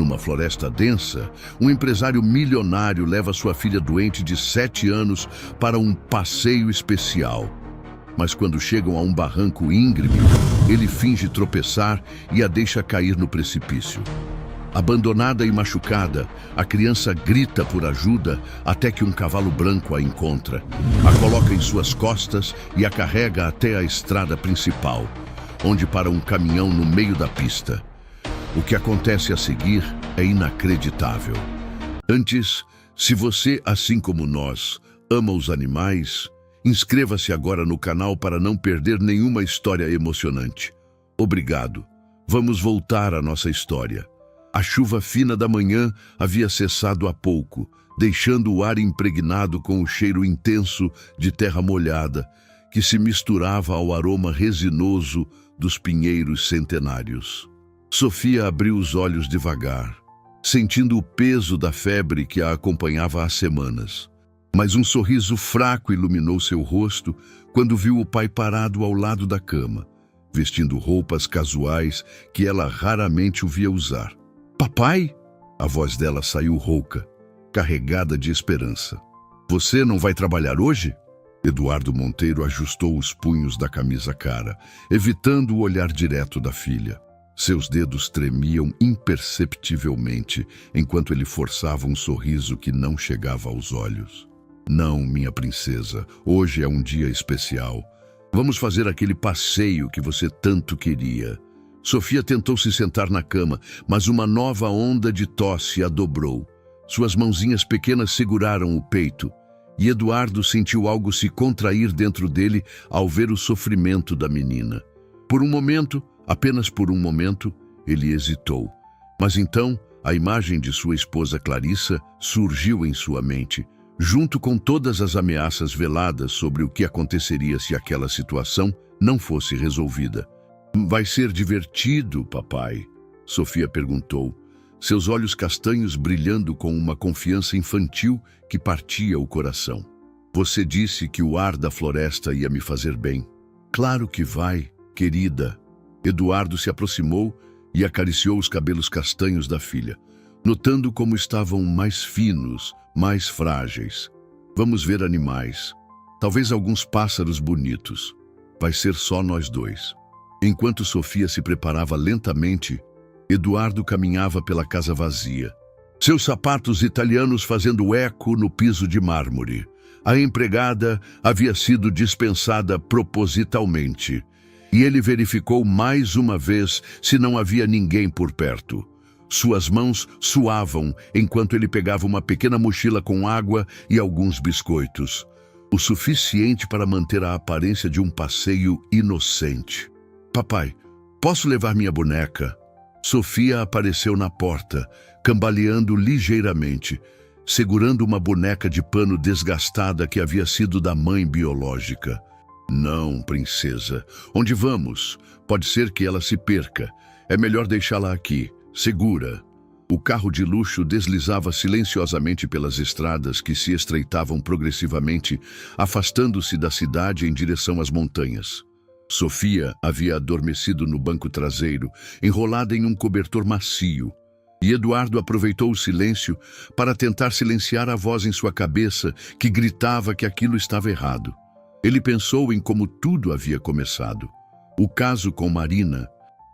Numa floresta densa, um empresário milionário leva sua filha doente de 7 anos para um passeio especial. Mas quando chegam a um barranco íngreme, ele finge tropeçar e a deixa cair no precipício. Abandonada e machucada, a criança grita por ajuda até que um cavalo branco a encontra, a coloca em suas costas e a carrega até a estrada principal, onde para um caminhão no meio da pista. O que acontece a seguir é inacreditável. Antes, se você, assim como nós, ama os animais, inscreva-se agora no canal para não perder nenhuma história emocionante. Obrigado. Vamos voltar à nossa história. A chuva fina da manhã havia cessado há pouco, deixando o ar impregnado com o cheiro intenso de terra molhada, que se misturava ao aroma resinoso dos pinheiros centenários. Sofia abriu os olhos devagar, sentindo o peso da febre que a acompanhava há semanas. Mas um sorriso fraco iluminou seu rosto quando viu o pai parado ao lado da cama, vestindo roupas casuais que ela raramente o via usar. Papai? A voz dela saiu rouca, carregada de esperança. Você não vai trabalhar hoje? Eduardo Monteiro ajustou os punhos da camisa cara, evitando o olhar direto da filha. Seus dedos tremiam imperceptivelmente enquanto ele forçava um sorriso que não chegava aos olhos. Não, minha princesa, hoje é um dia especial. Vamos fazer aquele passeio que você tanto queria. Sofia tentou se sentar na cama, mas uma nova onda de tosse a dobrou. Suas mãozinhas pequenas seguraram o peito, e Eduardo sentiu algo se contrair dentro dele ao ver o sofrimento da menina. Por um momento, apenas por um momento, ele hesitou. Mas então, a imagem de sua esposa Clarissa surgiu em sua mente, junto com todas as ameaças veladas sobre o que aconteceria se aquela situação não fosse resolvida. Vai ser divertido, papai? Sofia perguntou, seus olhos castanhos brilhando com uma confiança infantil que partia o coração. Você disse que o ar da floresta ia me fazer bem. Claro que vai, querida. Eduardo se aproximou e acariciou os cabelos castanhos da filha, notando como estavam mais finos, mais frágeis. Vamos ver animais. Talvez alguns pássaros bonitos. Vai ser só nós dois. Enquanto Sofia se preparava lentamente, Eduardo caminhava pela casa vazia. Seus sapatos italianos fazendo eco no piso de mármore. A empregada havia sido dispensada propositalmente, e ele verificou mais uma vez se não havia ninguém por perto. Suas mãos suavam enquanto ele pegava uma pequena mochila com água e alguns biscoitos, o suficiente para manter a aparência de um passeio inocente. Papai, posso levar minha boneca? Sofia apareceu na porta, cambaleando ligeiramente, segurando uma boneca de pano desgastada que havia sido da mãe biológica. Não, princesa. Onde vamos? Pode ser que ela se perca. É melhor deixá-la aqui, segura. O carro de luxo deslizava silenciosamente pelas estradas que se estreitavam progressivamente, afastando-se da cidade em direção às montanhas. Sofia havia adormecido no banco traseiro, enrolada em um cobertor macio, e Eduardo aproveitou o silêncio para tentar silenciar a voz em sua cabeça que gritava que aquilo estava errado. Ele pensou em como tudo havia começado. O caso com Marina,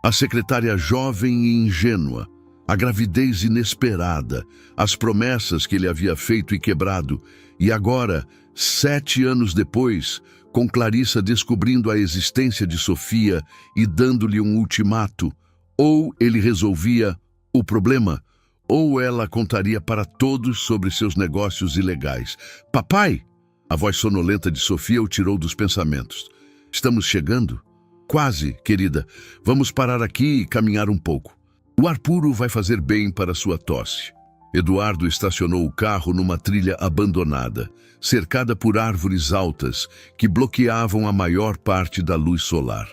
a secretária jovem e ingênua, a gravidez inesperada, as promessas que ele havia feito e quebrado, e agora, 7 anos depois, com Clarissa descobrindo a existência de Sofia e dando-lhe um ultimato, ou ele resolvia o problema, ou ela contaria para todos sobre seus negócios ilegais. Papai! A voz sonolenta de Sofia o tirou dos pensamentos. Estamos chegando? Quase, querida. Vamos parar aqui e caminhar um pouco. O ar puro vai fazer bem para sua tosse. Eduardo estacionou o carro numa trilha abandonada, cercada por árvores altas que bloqueavam a maior parte da luz solar.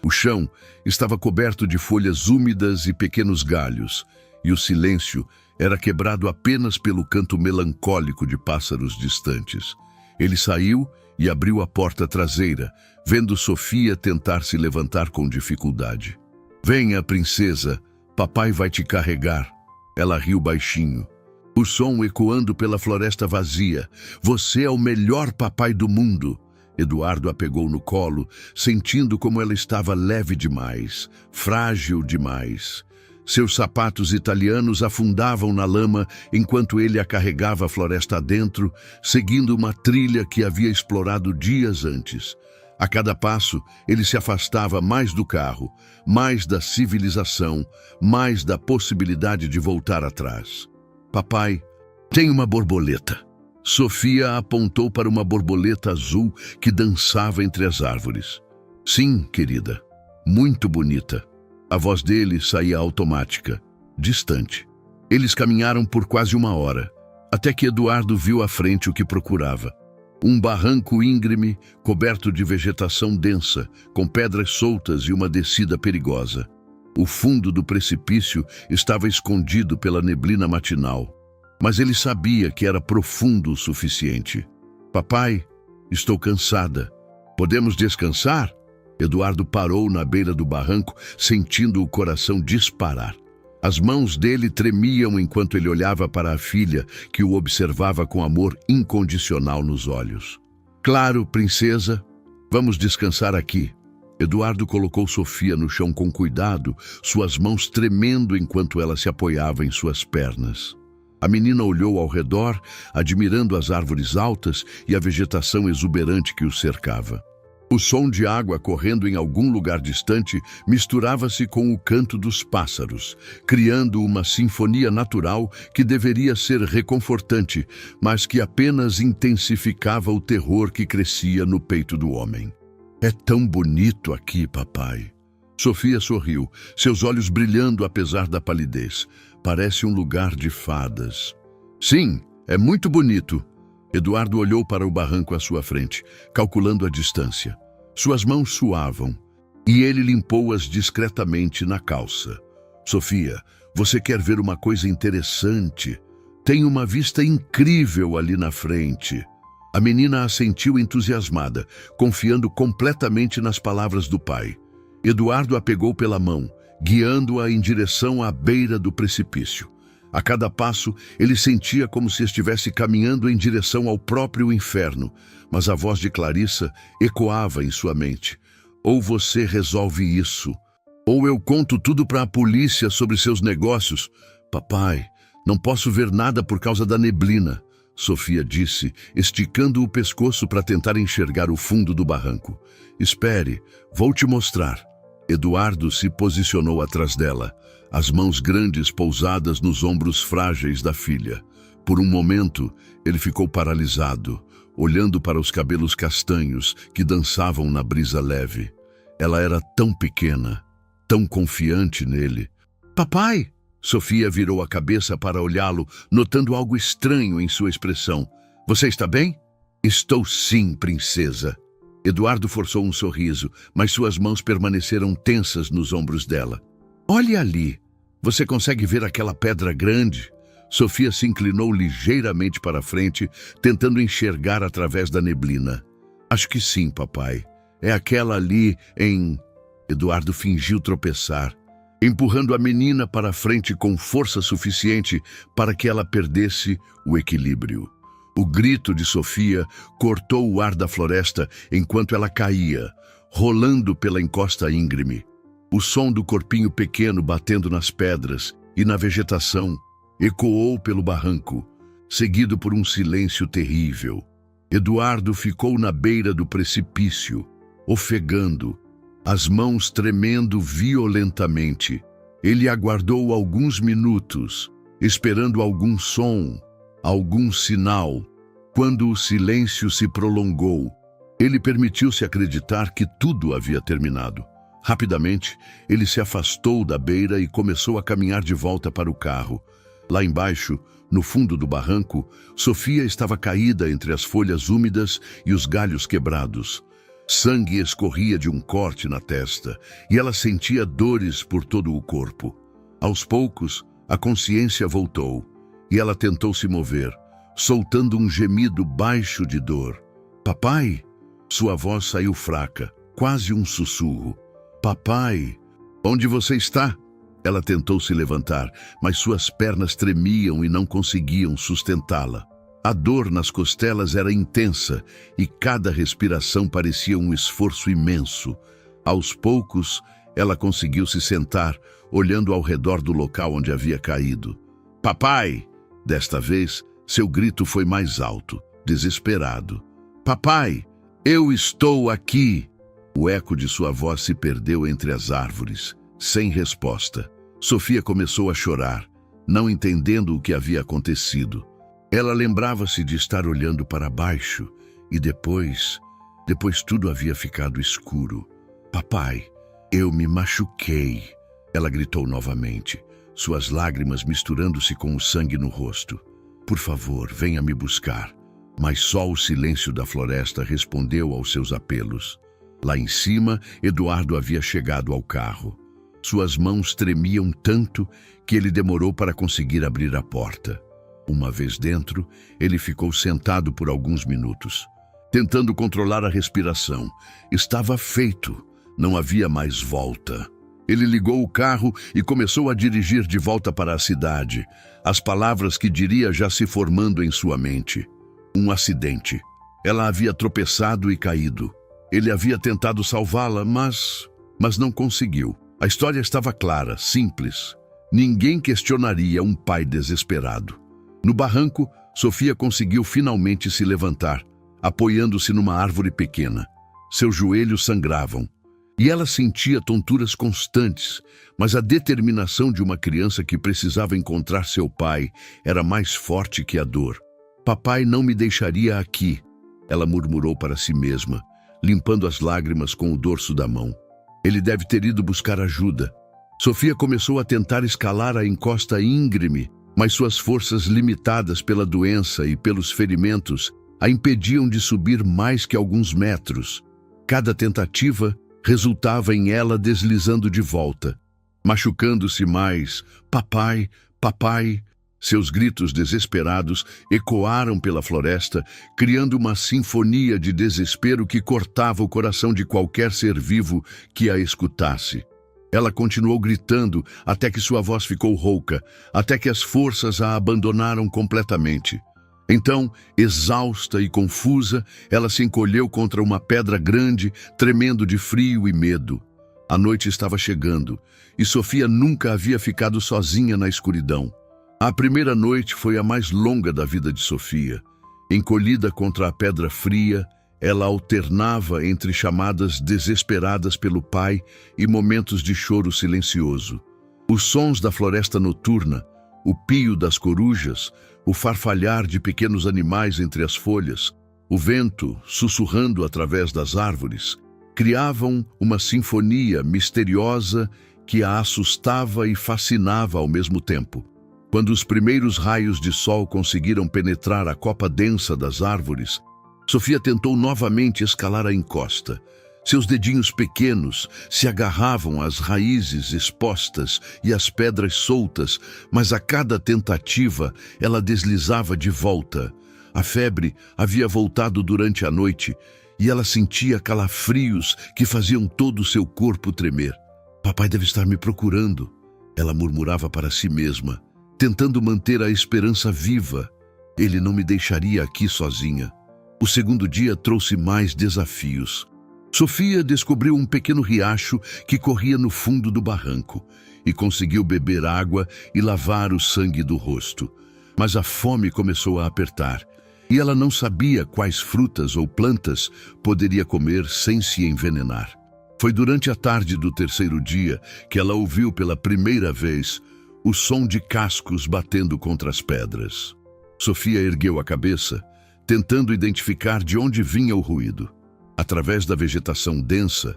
O chão estava coberto de folhas úmidas e pequenos galhos, e o silêncio era quebrado apenas pelo canto melancólico de pássaros distantes. Ele saiu e abriu a porta traseira, vendo Sofia tentar se levantar com dificuldade. Venha, princesa, papai vai te carregar. Ela riu baixinho, o som ecoando pela floresta vazia. Você é o melhor papai do mundo. Eduardo a pegou no colo, sentindo como ela estava leve demais, frágil demais. Seus sapatos italianos afundavam na lama enquanto ele a carregava a floresta adentro, seguindo uma trilha que havia explorado dias antes. A cada passo, ele se afastava mais do carro, mais da civilização, mais da possibilidade de voltar atrás. Papai, tem uma borboleta. Sofia apontou para uma borboleta azul que dançava entre as árvores. Sim, querida, muito bonita. A voz dele saía automática, distante. Eles caminharam por quase uma hora, até que Eduardo viu à frente o que procurava. Um barranco íngreme, coberto de vegetação densa, com pedras soltas e uma descida perigosa. O fundo do precipício estava escondido pela neblina matinal, mas ele sabia que era profundo o suficiente. Papai, estou cansada. Podemos descansar? Eduardo parou na beira do barranco, sentindo o coração disparar. As mãos dele tremiam enquanto ele olhava para a filha, que o observava com amor incondicional nos olhos. Claro, princesa, vamos descansar aqui. Eduardo colocou Sofia no chão com cuidado, suas mãos tremendo enquanto ela se apoiava em suas pernas. A menina olhou ao redor, admirando as árvores altas e a vegetação exuberante que os cercava. O som de água correndo em algum lugar distante misturava-se com o canto dos pássaros, criando uma sinfonia natural que deveria ser reconfortante, mas que apenas intensificava o terror que crescia no peito do homem. É tão bonito aqui, papai. Sofia sorriu, seus olhos brilhando apesar da palidez. Parece um lugar de fadas. Sim, é muito bonito. Eduardo olhou para o barranco à sua frente, calculando a distância. Suas mãos suavam, e ele limpou-as discretamente na calça. Sofia, você quer ver uma coisa interessante? Tem uma vista incrível ali na frente. A menina assentiu entusiasmada, confiando completamente nas palavras do pai. Eduardo a pegou pela mão, guiando-a em direção à beira do precipício. A cada passo, ele sentia como se estivesse caminhando em direção ao próprio inferno, mas a voz de Clarissa ecoava em sua mente. Ou você resolve isso, ou eu conto tudo para a polícia sobre seus negócios. Papai, não posso ver nada por causa da neblina, Sofia disse, esticando o pescoço para tentar enxergar o fundo do barranco. Espere, vou te mostrar. Eduardo se posicionou atrás dela, as mãos grandes pousadas nos ombros frágeis da filha. Por um momento, ele ficou paralisado, olhando para os cabelos castanhos que dançavam na brisa leve. Ela era tão pequena, tão confiante nele. Papai! Sofia virou a cabeça para olhá-lo, notando algo estranho em sua expressão. Você está bem? Estou sim, princesa. Eduardo forçou um sorriso, mas suas mãos permaneceram tensas nos ombros dela. Olhe ali. Você consegue ver aquela pedra grande? Sofia se inclinou ligeiramente para a frente, tentando enxergar através da neblina. Acho que sim, papai. É aquela ali em... Eduardo fingiu tropeçar, empurrando a menina para a frente com força suficiente para que ela perdesse o equilíbrio. O grito de Sofia cortou o ar da floresta enquanto ela caía, rolando pela encosta íngreme. O som do corpinho pequeno batendo nas pedras e na vegetação ecoou pelo barranco, seguido por um silêncio terrível. Eduardo ficou na beira do precipício, ofegando, as mãos tremendo violentamente. Ele aguardou alguns minutos, esperando algum som, algum sinal. Quando o silêncio se prolongou, ele permitiu-se acreditar que tudo havia terminado. Rapidamente, ele se afastou da beira e começou a caminhar de volta para o carro. Lá embaixo, no fundo do barranco, Sofia estava caída entre as folhas úmidas e os galhos quebrados. Sangue escorria de um corte na testa e ela sentia dores por todo o corpo. Aos poucos, a consciência voltou e ela tentou se mover, soltando um gemido baixo de dor. Papai! Sua voz saiu fraca, quase um sussurro. Papai! Onde você está? Ela tentou se levantar, mas suas pernas tremiam e não conseguiam sustentá-la. A dor nas costelas era intensa e cada respiração parecia um esforço imenso. Aos poucos, ela conseguiu se sentar, olhando ao redor do local onde havia caído. Papai! Desta vez, seu grito foi mais alto, desesperado. Papai! Eu estou aqui! O eco de sua voz se perdeu entre as árvores, sem resposta. Sofia começou a chorar, não entendendo o que havia acontecido. Ela lembrava-se de estar olhando para baixo e depois tudo havia ficado escuro. Papai, eu me machuquei, ela gritou novamente, suas lágrimas misturando-se com o sangue no rosto. Por favor, venha me buscar. Mas só o silêncio da floresta respondeu aos seus apelos. Lá em cima, Eduardo havia chegado ao carro. Suas mãos tremiam tanto que ele demorou para conseguir abrir a porta. Uma vez dentro, ele ficou sentado por alguns minutos, tentando controlar a respiração. Estava feito, não havia mais volta. Ele ligou o carro e começou a dirigir de volta para a cidade, as palavras que diria já se formando em sua mente. Um acidente. Ela havia tropeçado e caído. Ele havia tentado salvá-la, mas não conseguiu. A história estava clara, simples. Ninguém questionaria um pai desesperado. No barranco, Sofia conseguiu finalmente se levantar, apoiando-se numa árvore pequena. Seus joelhos sangravam. E ela sentia tonturas constantes, mas a determinação de uma criança que precisava encontrar seu pai era mais forte que a dor. Papai não me deixaria aqui, ela murmurou para si mesma, limpando as lágrimas com o dorso da mão. Ele deve ter ido buscar ajuda. Sofia começou a tentar escalar a encosta íngreme, mas suas forças limitadas pela doença e pelos ferimentos a impediam de subir mais que alguns metros. Cada tentativa resultava em ela deslizando de volta, machucando-se mais. Papai, papai! Seus gritos desesperados ecoaram pela floresta, criando uma sinfonia de desespero que cortava o coração de qualquer ser vivo que a escutasse. Ela continuou gritando até que sua voz ficou rouca, até que as forças a abandonaram completamente. Então, exausta e confusa, ela se encolheu contra uma pedra grande, tremendo de frio e medo. A noite estava chegando, e Sofia nunca havia ficado sozinha na escuridão. A primeira noite foi a mais longa da vida de Sofia. Encolhida contra a pedra fria, ela alternava entre chamadas desesperadas pelo pai e momentos de choro silencioso. Os sons da floresta noturna, o pio das corujas, o farfalhar de pequenos animais entre as folhas, o vento sussurrando através das árvores, criavam uma sinfonia misteriosa que a assustava e fascinava ao mesmo tempo. Quando os primeiros raios de sol conseguiram penetrar a copa densa das árvores, Sofia tentou novamente escalar a encosta. Seus dedinhos pequenos se agarravam às raízes expostas e às pedras soltas, mas a cada tentativa ela deslizava de volta. A febre havia voltado durante a noite e ela sentia calafrios que faziam todo o seu corpo tremer. Papai deve estar me procurando, ela murmurava para si mesma, tentando manter a esperança viva. Ele não me deixaria aqui sozinha. O segundo dia trouxe mais desafios. Sofia descobriu um pequeno riacho que corria no fundo do barranco e conseguiu beber água e lavar o sangue do rosto. Mas a fome começou a apertar e ela não sabia quais frutas ou plantas poderia comer sem se envenenar. Foi durante a tarde do terceiro dia que ela ouviu pela primeira vez o som de cascos batendo contra as pedras. Sofia ergueu a cabeça, tentando identificar de onde vinha o ruído. Através da vegetação densa,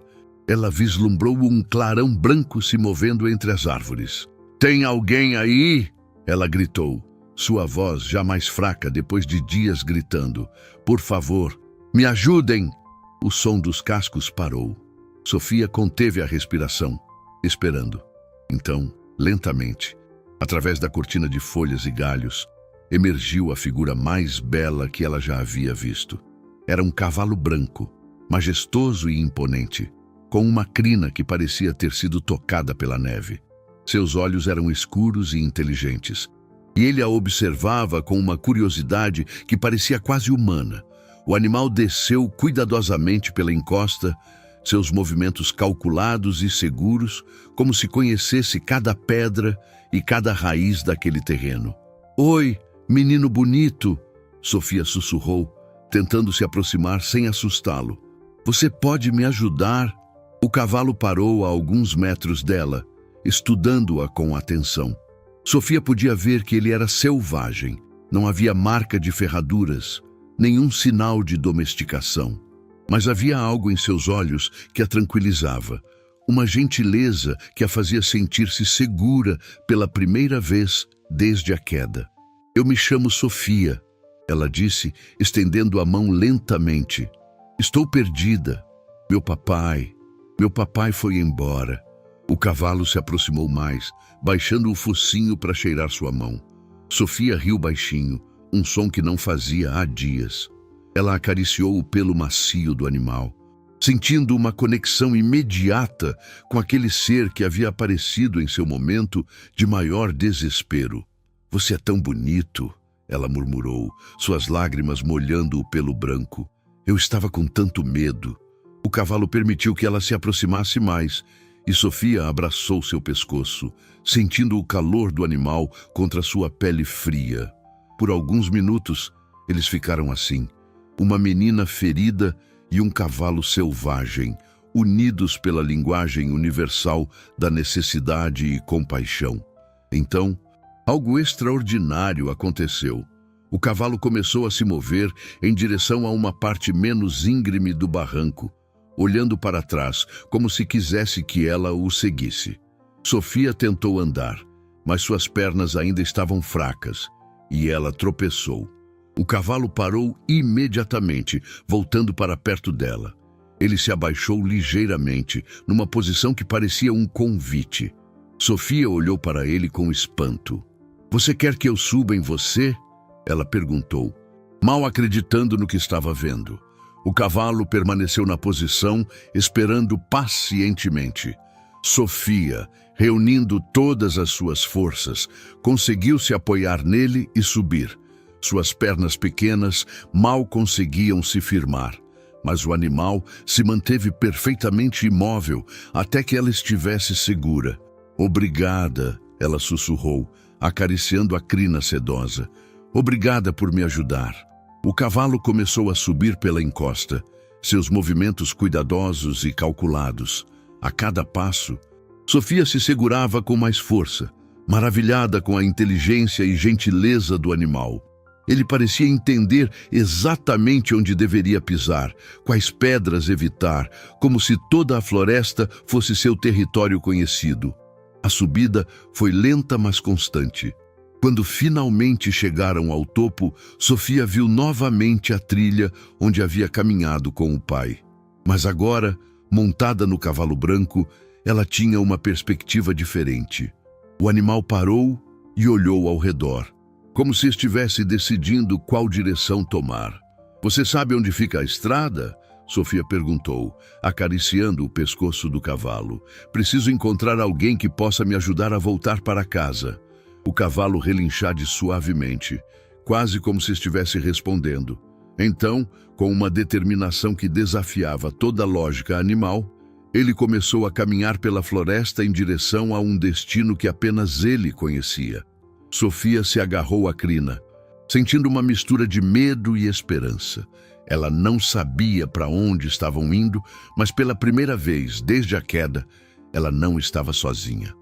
ela vislumbrou um clarão branco se movendo entre as árvores. "Tem alguém aí?" ela gritou, sua voz já mais fraca depois de dias gritando. "Por favor, me ajudem!" O som dos cascos parou. Sofia conteve a respiração, esperando. Então, lentamente, através da cortina de folhas e galhos, emergiu a figura mais bela que ela já havia visto. Era um cavalo branco, majestoso e imponente, com uma crina que parecia ter sido tocada pela neve. Seus olhos eram escuros e inteligentes, e ele a observava com uma curiosidade que parecia quase humana. O animal desceu cuidadosamente pela encosta, seus movimentos calculados e seguros, como se conhecesse cada pedra e cada raiz daquele terreno. "Oi, menino bonito", Sofia sussurrou, tentando se aproximar sem assustá-lo. "Você pode me ajudar?" O cavalo parou a alguns metros dela, estudando-a com atenção. Sofia podia ver que ele era selvagem. Não havia marca de ferraduras, nenhum sinal de domesticação. Mas havia algo em seus olhos que a tranquilizava, uma gentileza que a fazia sentir-se segura pela primeira vez desde a queda. "Eu me chamo Sofia", ela disse, estendendo a mão lentamente. "Estou perdida. Meu papai foi embora." O cavalo se aproximou mais, baixando o focinho para cheirar sua mão. Sofia riu baixinho, um som que não fazia há dias. Ela acariciou o pelo macio do animal, sentindo uma conexão imediata com aquele ser que havia aparecido em seu momento de maior desespero. "Você é tão bonito", ela murmurou, suas lágrimas molhando o pelo branco. "Eu estava com tanto medo." O cavalo permitiu que ela se aproximasse mais, e Sofia abraçou seu pescoço, sentindo o calor do animal contra sua pele fria. Por alguns minutos, eles ficaram assim, uma menina ferida e um cavalo selvagem, unidos pela linguagem universal da necessidade e compaixão. Então, algo extraordinário aconteceu. O cavalo começou a se mover em direção a uma parte menos íngreme do barranco, olhando para trás, como se quisesse que ela o seguisse. Sofia tentou andar, mas suas pernas ainda estavam fracas, e ela tropeçou. O cavalo parou imediatamente, voltando para perto dela. Ele se abaixou ligeiramente, numa posição que parecia um convite. Sofia olhou para ele com espanto. "Você quer que eu suba em você?" ela perguntou, mal acreditando no que estava vendo. O cavalo permaneceu na posição, esperando pacientemente. Sofia, reunindo todas as suas forças, conseguiu se apoiar nele e subir. Suas pernas pequenas mal conseguiam se firmar, mas o animal se manteve perfeitamente imóvel até que ela estivesse segura. "Obrigada", ela sussurrou, acariciando a crina sedosa. "Obrigada por me ajudar." O cavalo começou a subir pela encosta, seus movimentos cuidadosos e calculados. A cada passo, Sofia se segurava com mais força, maravilhada com a inteligência e gentileza do animal. Ele parecia entender exatamente onde deveria pisar, quais pedras evitar, como se toda a floresta fosse seu território conhecido. A subida foi lenta, mas constante. Quando finalmente chegaram ao topo, Sofia viu novamente a trilha onde havia caminhado com o pai. Mas agora, montada no cavalo branco, ela tinha uma perspectiva diferente. O animal parou e olhou ao redor, como se estivesse decidindo qual direção tomar. "Você sabe onde fica a estrada?" Sofia perguntou, acariciando o pescoço do cavalo. "Preciso encontrar alguém que possa me ajudar a voltar para casa." O cavalo relinchade suavemente, quase como se estivesse respondendo. Então, com uma determinação que desafiava toda a lógica animal, ele começou a caminhar pela floresta em direção a um destino que apenas ele conhecia. Sofia se agarrou à crina, sentindo uma mistura de medo e esperança. Ela não sabia para onde estavam indo, mas pela primeira vez desde a queda, ela não estava sozinha.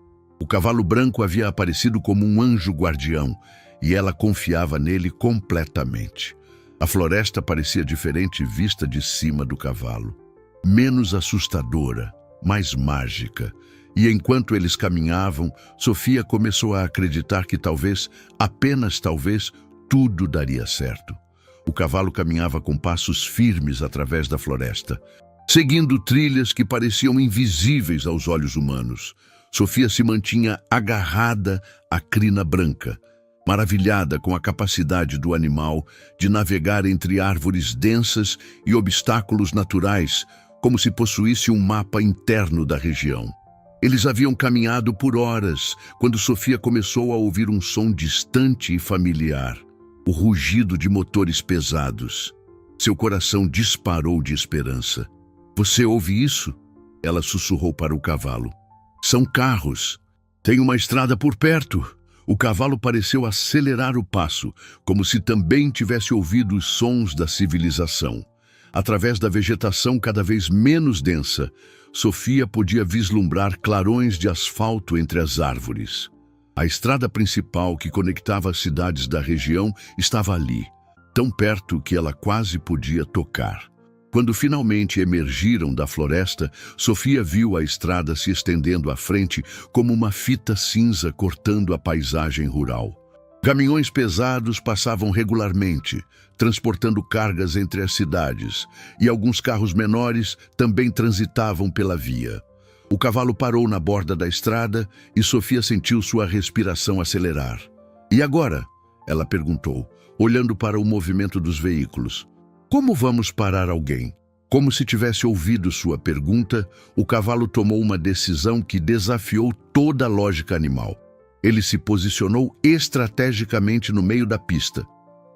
O cavalo branco havia aparecido como um anjo guardião, e ela confiava nele completamente. A floresta parecia diferente vista de cima do cavalo, menos assustadora, mais mágica. E enquanto eles caminhavam, Sofia começou a acreditar que talvez, apenas talvez, tudo daria certo. O cavalo caminhava com passos firmes através da floresta, seguindo trilhas que pareciam invisíveis aos olhos humanos. Sofia se mantinha agarrada à crina branca, maravilhada com a capacidade do animal de navegar entre árvores densas e obstáculos naturais, como se possuísse um mapa interno da região. Eles haviam caminhado por horas, quando Sofia começou a ouvir um som distante e familiar, o rugido de motores pesados. Seu coração disparou de esperança. Você ouve isso? Ela sussurrou para o cavalo. São carros. Tem uma estrada por perto. O cavalo pareceu acelerar o passo, como se também tivesse ouvido os sons da civilização. Através da vegetação cada vez menos densa, Sofia podia vislumbrar clarões de asfalto entre as árvores. A estrada principal que conectava as cidades da região estava ali, tão perto que ela quase podia tocar. Quando finalmente emergiram da floresta, Sofia viu a estrada se estendendo à frente como uma fita cinza cortando a paisagem rural. Caminhões pesados passavam regularmente, transportando cargas entre as cidades, e alguns carros menores também transitavam pela via. O cavalo parou na borda da estrada e Sofia sentiu sua respiração acelerar. E agora? Ela perguntou, olhando para o movimento dos veículos. Como vamos parar alguém? Como se tivesse ouvido sua pergunta, o cavalo tomou uma decisão que desafiou toda a lógica animal. Ele se posicionou estrategicamente no meio da pista,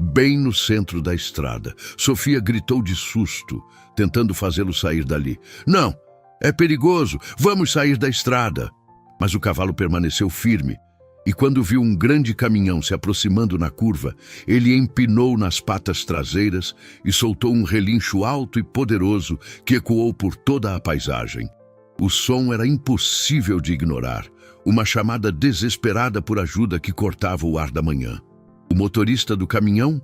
bem no centro da estrada. Sofia gritou de susto, tentando fazê-lo sair dali. Não, é perigoso, vamos sair da estrada. Mas o cavalo permaneceu firme, e quando viu um grande caminhão se aproximando na curva, ele empinou nas patas traseiras e soltou um relincho alto e poderoso que ecoou por toda a paisagem. O som era impossível de ignorar, uma chamada desesperada por ajuda que cortava o ar da manhã. O motorista do caminhão,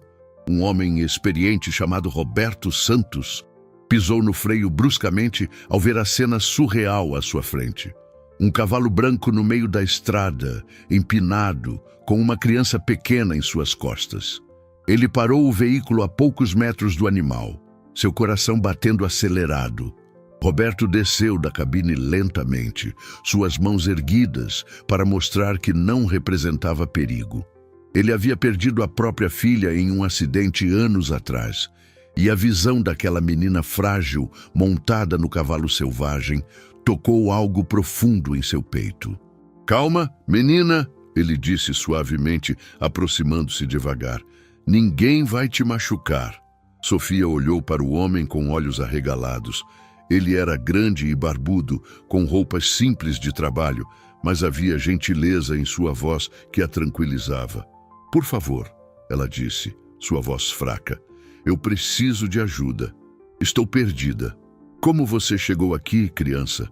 um homem experiente chamado Roberto Santos, pisou no freio bruscamente ao ver a cena surreal à sua frente. Um cavalo branco no meio da estrada, empinado, com uma criança pequena em suas costas. Ele parou o veículo a poucos metros do animal, seu coração batendo acelerado. Roberto desceu da cabine lentamente, suas mãos erguidas para mostrar que não representava perigo. Ele havia perdido a própria filha em um acidente anos atrás, e a visão daquela menina frágil, montada no cavalo selvagem, tocou algo profundo em seu peito. Calma, menina, ele disse suavemente, aproximando-se devagar. Ninguém vai te machucar. Sofia olhou para o homem com olhos arregalados. Ele era grande e barbudo, com roupas simples de trabalho, mas havia gentileza em sua voz que a tranquilizava. Por favor, ela disse, sua voz fraca. Eu preciso de ajuda. Estou perdida. Como você chegou aqui, criança?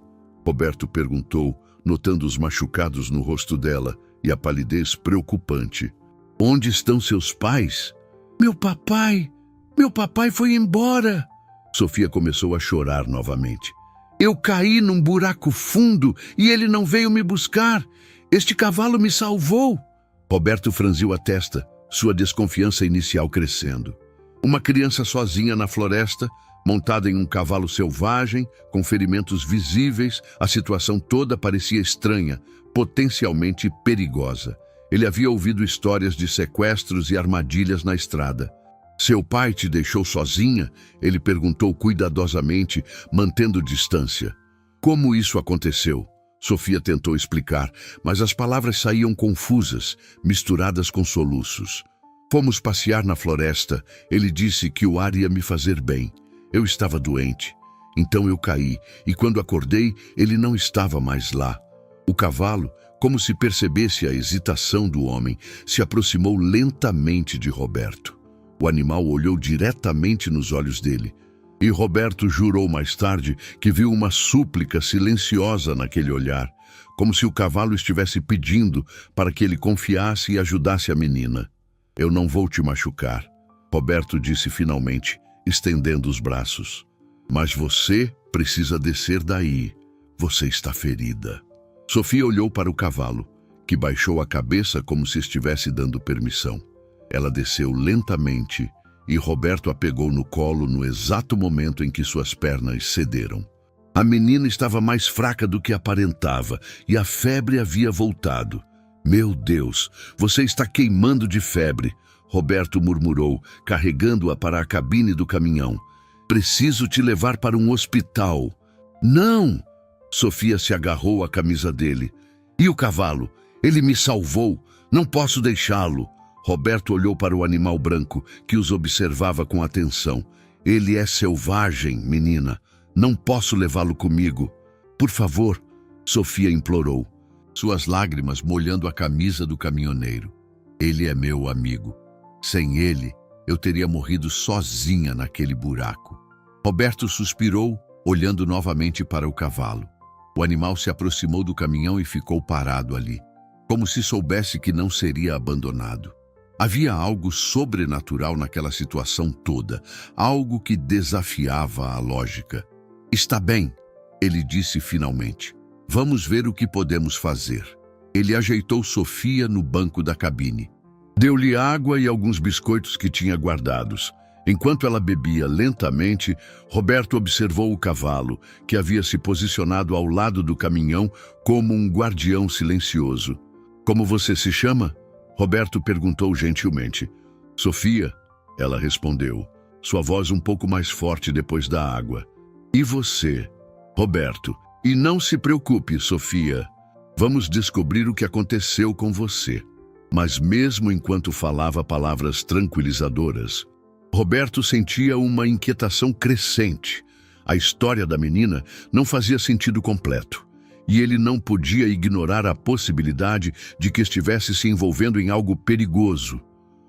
Roberto perguntou, notando os machucados no rosto dela e a palidez preocupante. Onde estão seus pais? Meu papai foi embora. Sofia começou a chorar novamente. Eu caí num buraco fundo e ele não veio me buscar. Este cavalo me salvou. Roberto franziu a testa, sua desconfiança inicial crescendo. Uma criança sozinha na floresta, montada em um cavalo selvagem, com ferimentos visíveis, a situação toda parecia estranha, potencialmente perigosa. Ele havia ouvido histórias de sequestros e armadilhas na estrada. Seu pai te deixou sozinha? Ele perguntou cuidadosamente, mantendo distância. Como isso aconteceu? Sofia tentou explicar, mas as palavras saíam confusas, misturadas com soluços. Fomos passear na floresta. Ele disse que o ar ia me fazer bem. Eu estava doente. Então eu caí, e quando acordei, ele não estava mais lá. O cavalo, como se percebesse a hesitação do homem, se aproximou lentamente de Roberto. O animal olhou diretamente nos olhos dele, e Roberto jurou mais tarde que viu uma súplica silenciosa naquele olhar, como se o cavalo estivesse pedindo para que ele confiasse e ajudasse a menina. Eu não vou te machucar, Roberto disse finalmente, estendendo os braços. Mas você precisa descer daí. Você está ferida. Sofia olhou para o cavalo, que baixou a cabeça como se estivesse dando permissão. Ela desceu lentamente e Roberto a pegou no colo no exato momento em que suas pernas cederam. A menina estava mais fraca do que aparentava e a febre havia voltado. Meu Deus, você está queimando de febre, Roberto murmurou, carregando-a para a cabine do caminhão. Preciso te levar para um hospital. Não! Sofia se agarrou à camisa dele. E o cavalo? Ele me salvou. Não posso deixá-lo. Roberto olhou para o animal branco, que os observava com atenção. Ele é selvagem, menina. Não posso levá-lo comigo. Por favor, Sofia implorou, suas lágrimas molhando a camisa do caminhoneiro. Ele é meu amigo. Sem ele, eu teria morrido sozinha naquele buraco. Roberto suspirou, olhando novamente para o cavalo. O animal se aproximou do caminhão e ficou parado ali, como se soubesse que não seria abandonado. Havia algo sobrenatural naquela situação toda, algo que desafiava a lógica. Está bem, ele disse finalmente. Vamos ver o que podemos fazer. Ele ajeitou Sofia no banco da cabine. Deu-lhe água e alguns biscoitos que tinha guardados. Enquanto ela bebia lentamente, Roberto observou o cavalo, que havia se posicionado ao lado do caminhão como um guardião silencioso. Como você se chama? Roberto perguntou gentilmente. Sofia, ela respondeu, sua voz um pouco mais forte depois da água. E você? Roberto. E não se preocupe, Sofia. Vamos descobrir o que aconteceu com você. Mas mesmo enquanto falava palavras tranquilizadoras, Roberto sentia uma inquietação crescente. A história da menina não fazia sentido completo, e ele não podia ignorar a possibilidade de que estivesse se envolvendo em algo perigoso.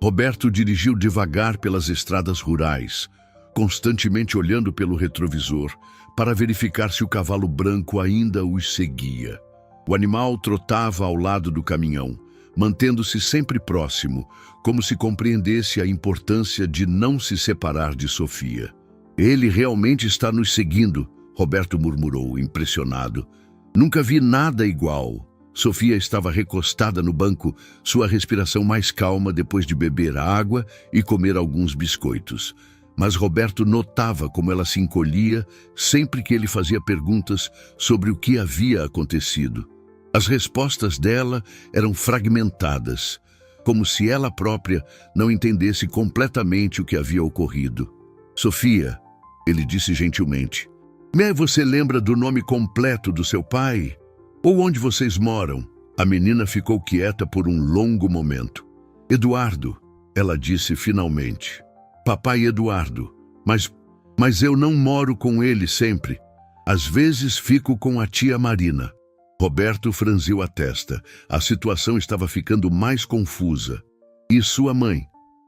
Roberto dirigiu devagar pelas estradas rurais, constantemente olhando pelo retrovisor, para verificar se o cavalo branco ainda os seguia. O animal trotava ao lado do caminhão, mantendo-se sempre próximo, como se compreendesse a importância de não se separar de Sofia. Ele realmente está nos seguindo, Roberto murmurou, impressionado. Nunca vi nada igual. Sofia estava recostada no banco, sua respiração mais calma depois de beber água e comer alguns biscoitos. Mas Roberto notava como ela se encolhia sempre que ele fazia perguntas sobre o que havia acontecido. As respostas dela eram fragmentadas, como se ela própria não entendesse completamente o que havia ocorrido. Sofia, ele disse gentilmente, você lembra do nome completo do seu pai? Ou onde vocês moram? A menina ficou quieta por um longo momento. Eduardo, ela disse finalmente. Papai Eduardo, mas eu não moro com ele sempre. Às vezes fico com a tia Marina. Roberto franziu a testa. A situação estava ficando mais confusa. E sua mãe?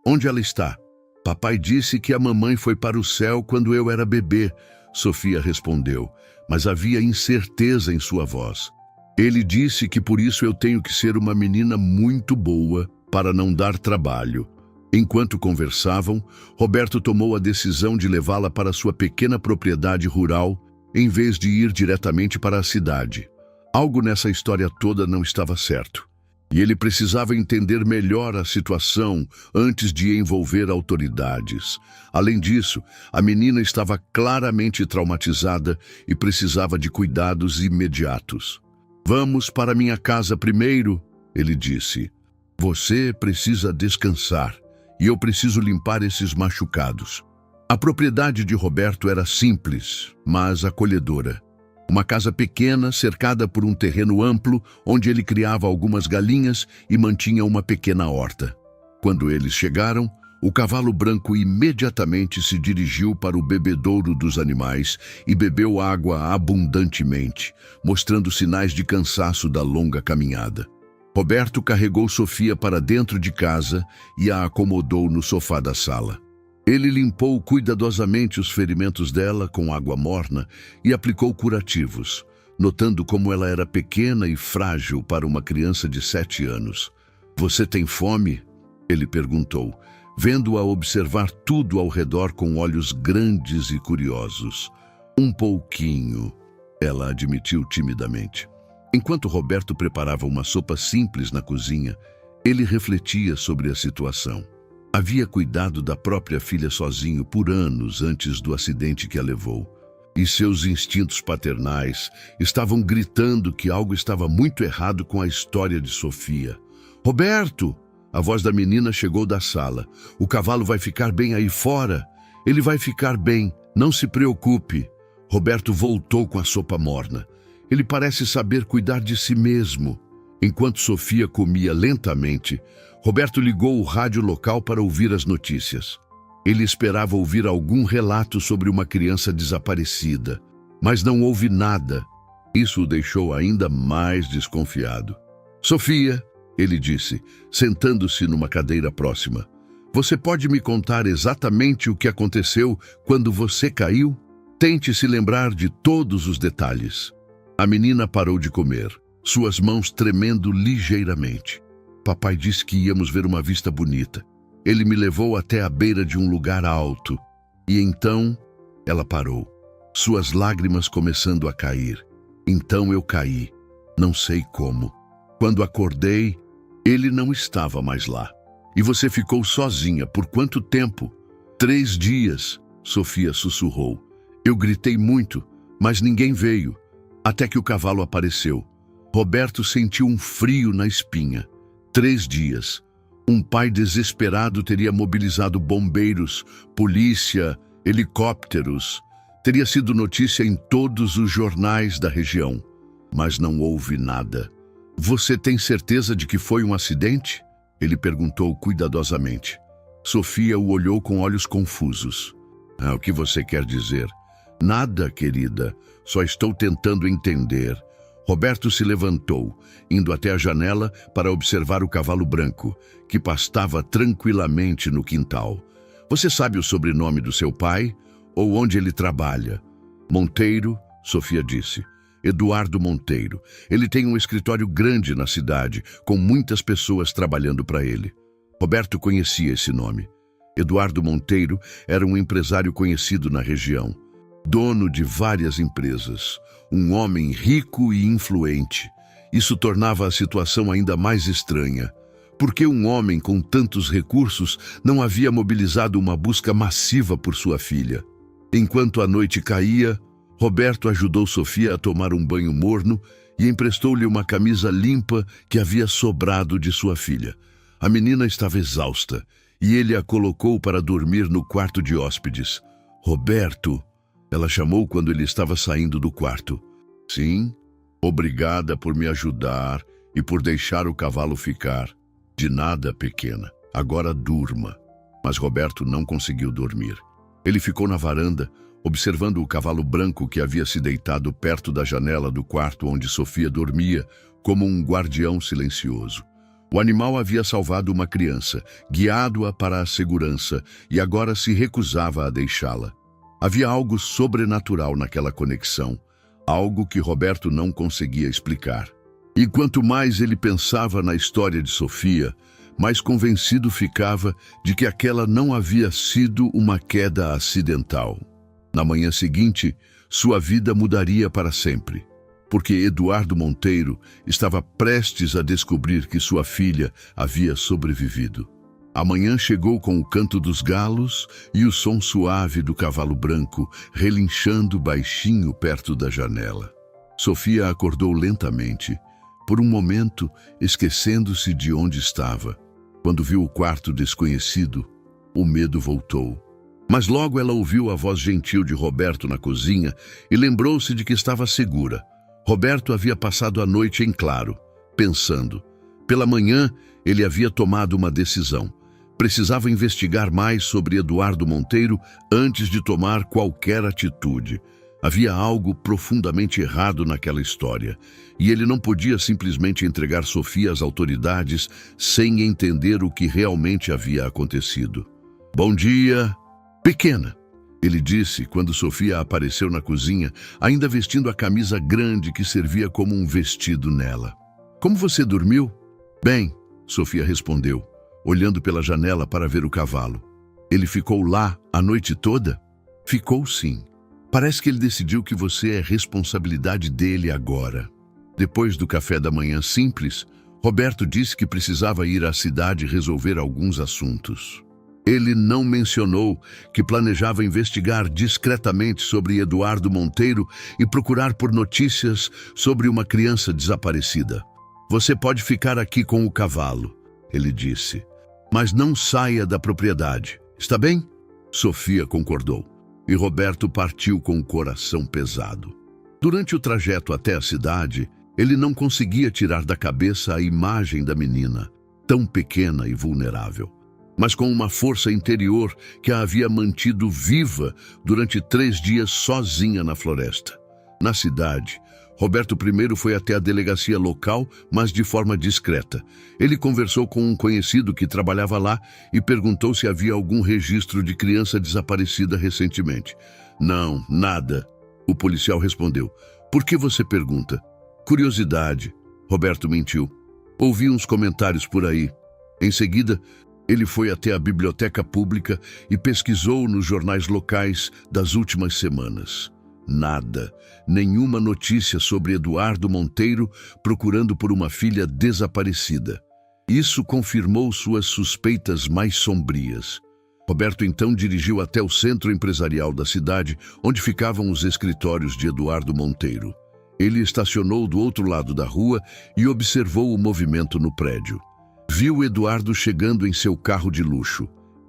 Onde ela está? Papai disse que a mamãe foi para o céu quando eu era bebê, Sofia respondeu, mas havia incerteza em sua voz. Ele disse que por isso eu tenho que ser uma menina muito boa para não dar trabalho. Enquanto conversavam, Roberto tomou a decisão de levá-la para sua pequena propriedade rural, em vez de ir diretamente para a cidade. Algo nessa história toda não estava certo, e ele precisava entender melhor a situação antes de envolver autoridades. Além disso, a menina estava claramente traumatizada e precisava de cuidados imediatos. Vamos para minha casa primeiro, ele disse. Você precisa descansar. E eu preciso limpar esses machucados. A propriedade de Roberto era simples, mas acolhedora. Uma casa pequena, cercada por um terreno amplo, onde ele criava algumas galinhas e mantinha uma pequena horta. Quando eles chegaram, o cavalo branco imediatamente se dirigiu para o bebedouro dos animais e bebeu água abundantemente, mostrando sinais de cansaço da longa caminhada. Roberto carregou Sofia para dentro de casa e a acomodou no sofá da sala. Ele limpou cuidadosamente os ferimentos dela com água morna e aplicou curativos, notando como ela era pequena e frágil para uma criança de 7 anos. Você tem fome? Ele perguntou, vendo-a observar tudo ao redor com olhos grandes e curiosos. Um pouquinho, ela admitiu timidamente. Enquanto Roberto preparava uma sopa simples na cozinha, ele refletia sobre a situação. Havia cuidado da própria filha sozinho por anos antes do acidente que a levou. E seus instintos paternais estavam gritando que algo estava muito errado com a história de Sofia. Roberto! A voz da menina chegou da sala. O cavalo vai ficar bem aí fora. Ele vai ficar bem. Não se preocupe. Roberto voltou com a sopa morna. Ele parece saber cuidar de si mesmo. Enquanto Sofia comia lentamente, Roberto ligou o rádio local para ouvir as notícias. Ele esperava ouvir algum relato sobre uma criança desaparecida, mas não houve nada. Isso o deixou ainda mais desconfiado. Sofia, ele disse, sentando-se numa cadeira próxima, você pode me contar exatamente o que aconteceu quando você caiu? Tente se lembrar de todos os detalhes. A menina parou de comer, suas mãos tremendo ligeiramente. Papai disse que íamos ver uma vista bonita. Ele me levou até a beira de um lugar alto. E então, ela parou, suas lágrimas começando a cair. Então eu caí, não sei como. Quando acordei, ele não estava mais lá. E você ficou sozinha por quanto tempo? 3 dias, Sofia sussurrou. Eu gritei muito, mas ninguém veio, até que o cavalo apareceu. Roberto sentiu um frio na espinha. 3 dias. Um pai desesperado teria mobilizado bombeiros, polícia, helicópteros. Teria sido notícia em todos os jornais da região. Mas não houve nada. Você tem certeza de que foi um acidente? Ele perguntou cuidadosamente. Sofia o olhou com olhos confusos. O que você quer dizer? Nada, querida. Só estou tentando entender. Roberto se levantou, indo até a janela para observar o cavalo branco, que pastava tranquilamente no quintal. Você sabe o sobrenome do seu pai? Ou onde ele trabalha? Monteiro, Sofia disse. Eduardo Monteiro. Ele tem um escritório grande na cidade, com muitas pessoas trabalhando para ele. Roberto conhecia esse nome. Eduardo Monteiro era um empresário conhecido na região, dono de várias empresas, um homem rico e influente. Isso tornava a situação ainda mais estranha. Por que um homem com tantos recursos não havia mobilizado uma busca massiva por sua filha? Enquanto a noite caía, Roberto ajudou Sofia a tomar um banho morno e emprestou-lhe uma camisa limpa que havia sobrado de sua filha. A menina estava exausta e ele a colocou para dormir no quarto de hóspedes. Roberto, ela chamou quando ele estava saindo do quarto. Sim, obrigada por me ajudar e por deixar o cavalo ficar. De nada, pequena. Agora durma. Mas Roberto não conseguiu dormir. Ele ficou na varanda, observando o cavalo branco que havia se deitado perto da janela do quarto onde Sofia dormia, como um guardião silencioso. O animal havia salvado uma criança, guiado-a para a segurança, e agora se recusava a deixá-la. Havia algo sobrenatural naquela conexão, algo que Roberto não conseguia explicar. E quanto mais ele pensava na história de Sofia, mais convencido ficava de que aquela não havia sido uma queda acidental. Na manhã seguinte, sua vida mudaria para sempre, porque Eduardo Monteiro estava prestes a descobrir que sua filha havia sobrevivido. A manhã chegou com o canto dos galos e o som suave do cavalo branco relinchando baixinho perto da janela. Sofia acordou lentamente, por um momento esquecendo-se de onde estava. Quando viu o quarto desconhecido, o medo voltou. Mas logo ela ouviu a voz gentil de Roberto na cozinha e lembrou-se de que estava segura. Roberto havia passado a noite em claro, pensando. Pela manhã, ele havia tomado uma decisão. Precisava investigar mais sobre Eduardo Monteiro antes de tomar qualquer atitude. Havia algo profundamente errado naquela história, e ele não podia simplesmente entregar Sofia às autoridades sem entender o que realmente havia acontecido. Bom dia, pequena, ele disse quando Sofia apareceu na cozinha, ainda vestindo a camisa grande que servia como um vestido nela. Como você dormiu? Bem, Sofia respondeu, olhando pela janela para ver o cavalo. Ele ficou lá a noite toda? Ficou sim. Parece que ele decidiu que você é responsabilidade dele agora. Depois do café da manhã simples, Roberto disse que precisava ir à cidade resolver alguns assuntos. Ele não mencionou que planejava investigar discretamente sobre Eduardo Monteiro e procurar por notícias sobre uma criança desaparecida. Você pode ficar aqui com o cavalo, ele disse, mas não saia da propriedade, está bem? Sofia concordou, e Roberto partiu com o coração pesado. Durante o trajeto até a cidade, ele não conseguia tirar da cabeça a imagem da menina, tão pequena e vulnerável, mas com uma força interior que a havia mantido viva durante 3 dias sozinha na floresta. Na cidade, Roberto primeiro foi até a delegacia local, mas de forma discreta. Ele conversou com um conhecido que trabalhava lá e perguntou se havia algum registro de criança desaparecida recentemente. Não, nada. O policial respondeu. Por que você pergunta? Curiosidade. Roberto mentiu. Ouvi uns comentários por aí. Em seguida, ele foi até a biblioteca pública e pesquisou nos jornais locais das últimas semanas. Nada, nenhuma notícia sobre Eduardo Monteiro procurando por uma filha desaparecida. Isso confirmou suas suspeitas mais sombrias. Roberto então dirigiu até o centro empresarial da cidade, onde ficavam os escritórios de Eduardo Monteiro. Ele estacionou do outro lado da rua e observou o movimento no prédio. Viu Eduardo chegando em seu carro de luxo,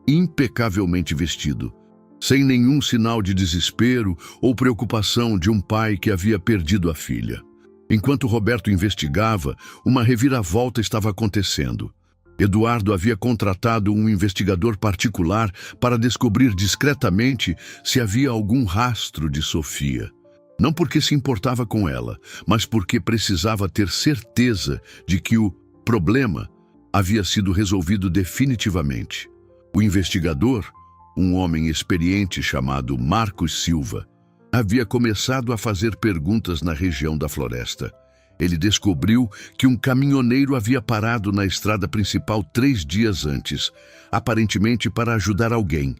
impecavelmente vestido, sem nenhum sinal de desespero ou preocupação de um pai que havia perdido a filha. Enquanto Roberto investigava, uma reviravolta estava acontecendo. Eduardo havia contratado um investigador particular para descobrir discretamente se havia algum rastro de Sofia. Não porque se importava com ela, mas porque precisava ter certeza de que o problema havia sido resolvido definitivamente. O investigador, um homem experiente chamado Marcos Silva, havia começado a fazer perguntas na região da floresta. Ele descobriu que um caminhoneiro havia parado na estrada principal 3 dias antes, aparentemente para ajudar alguém.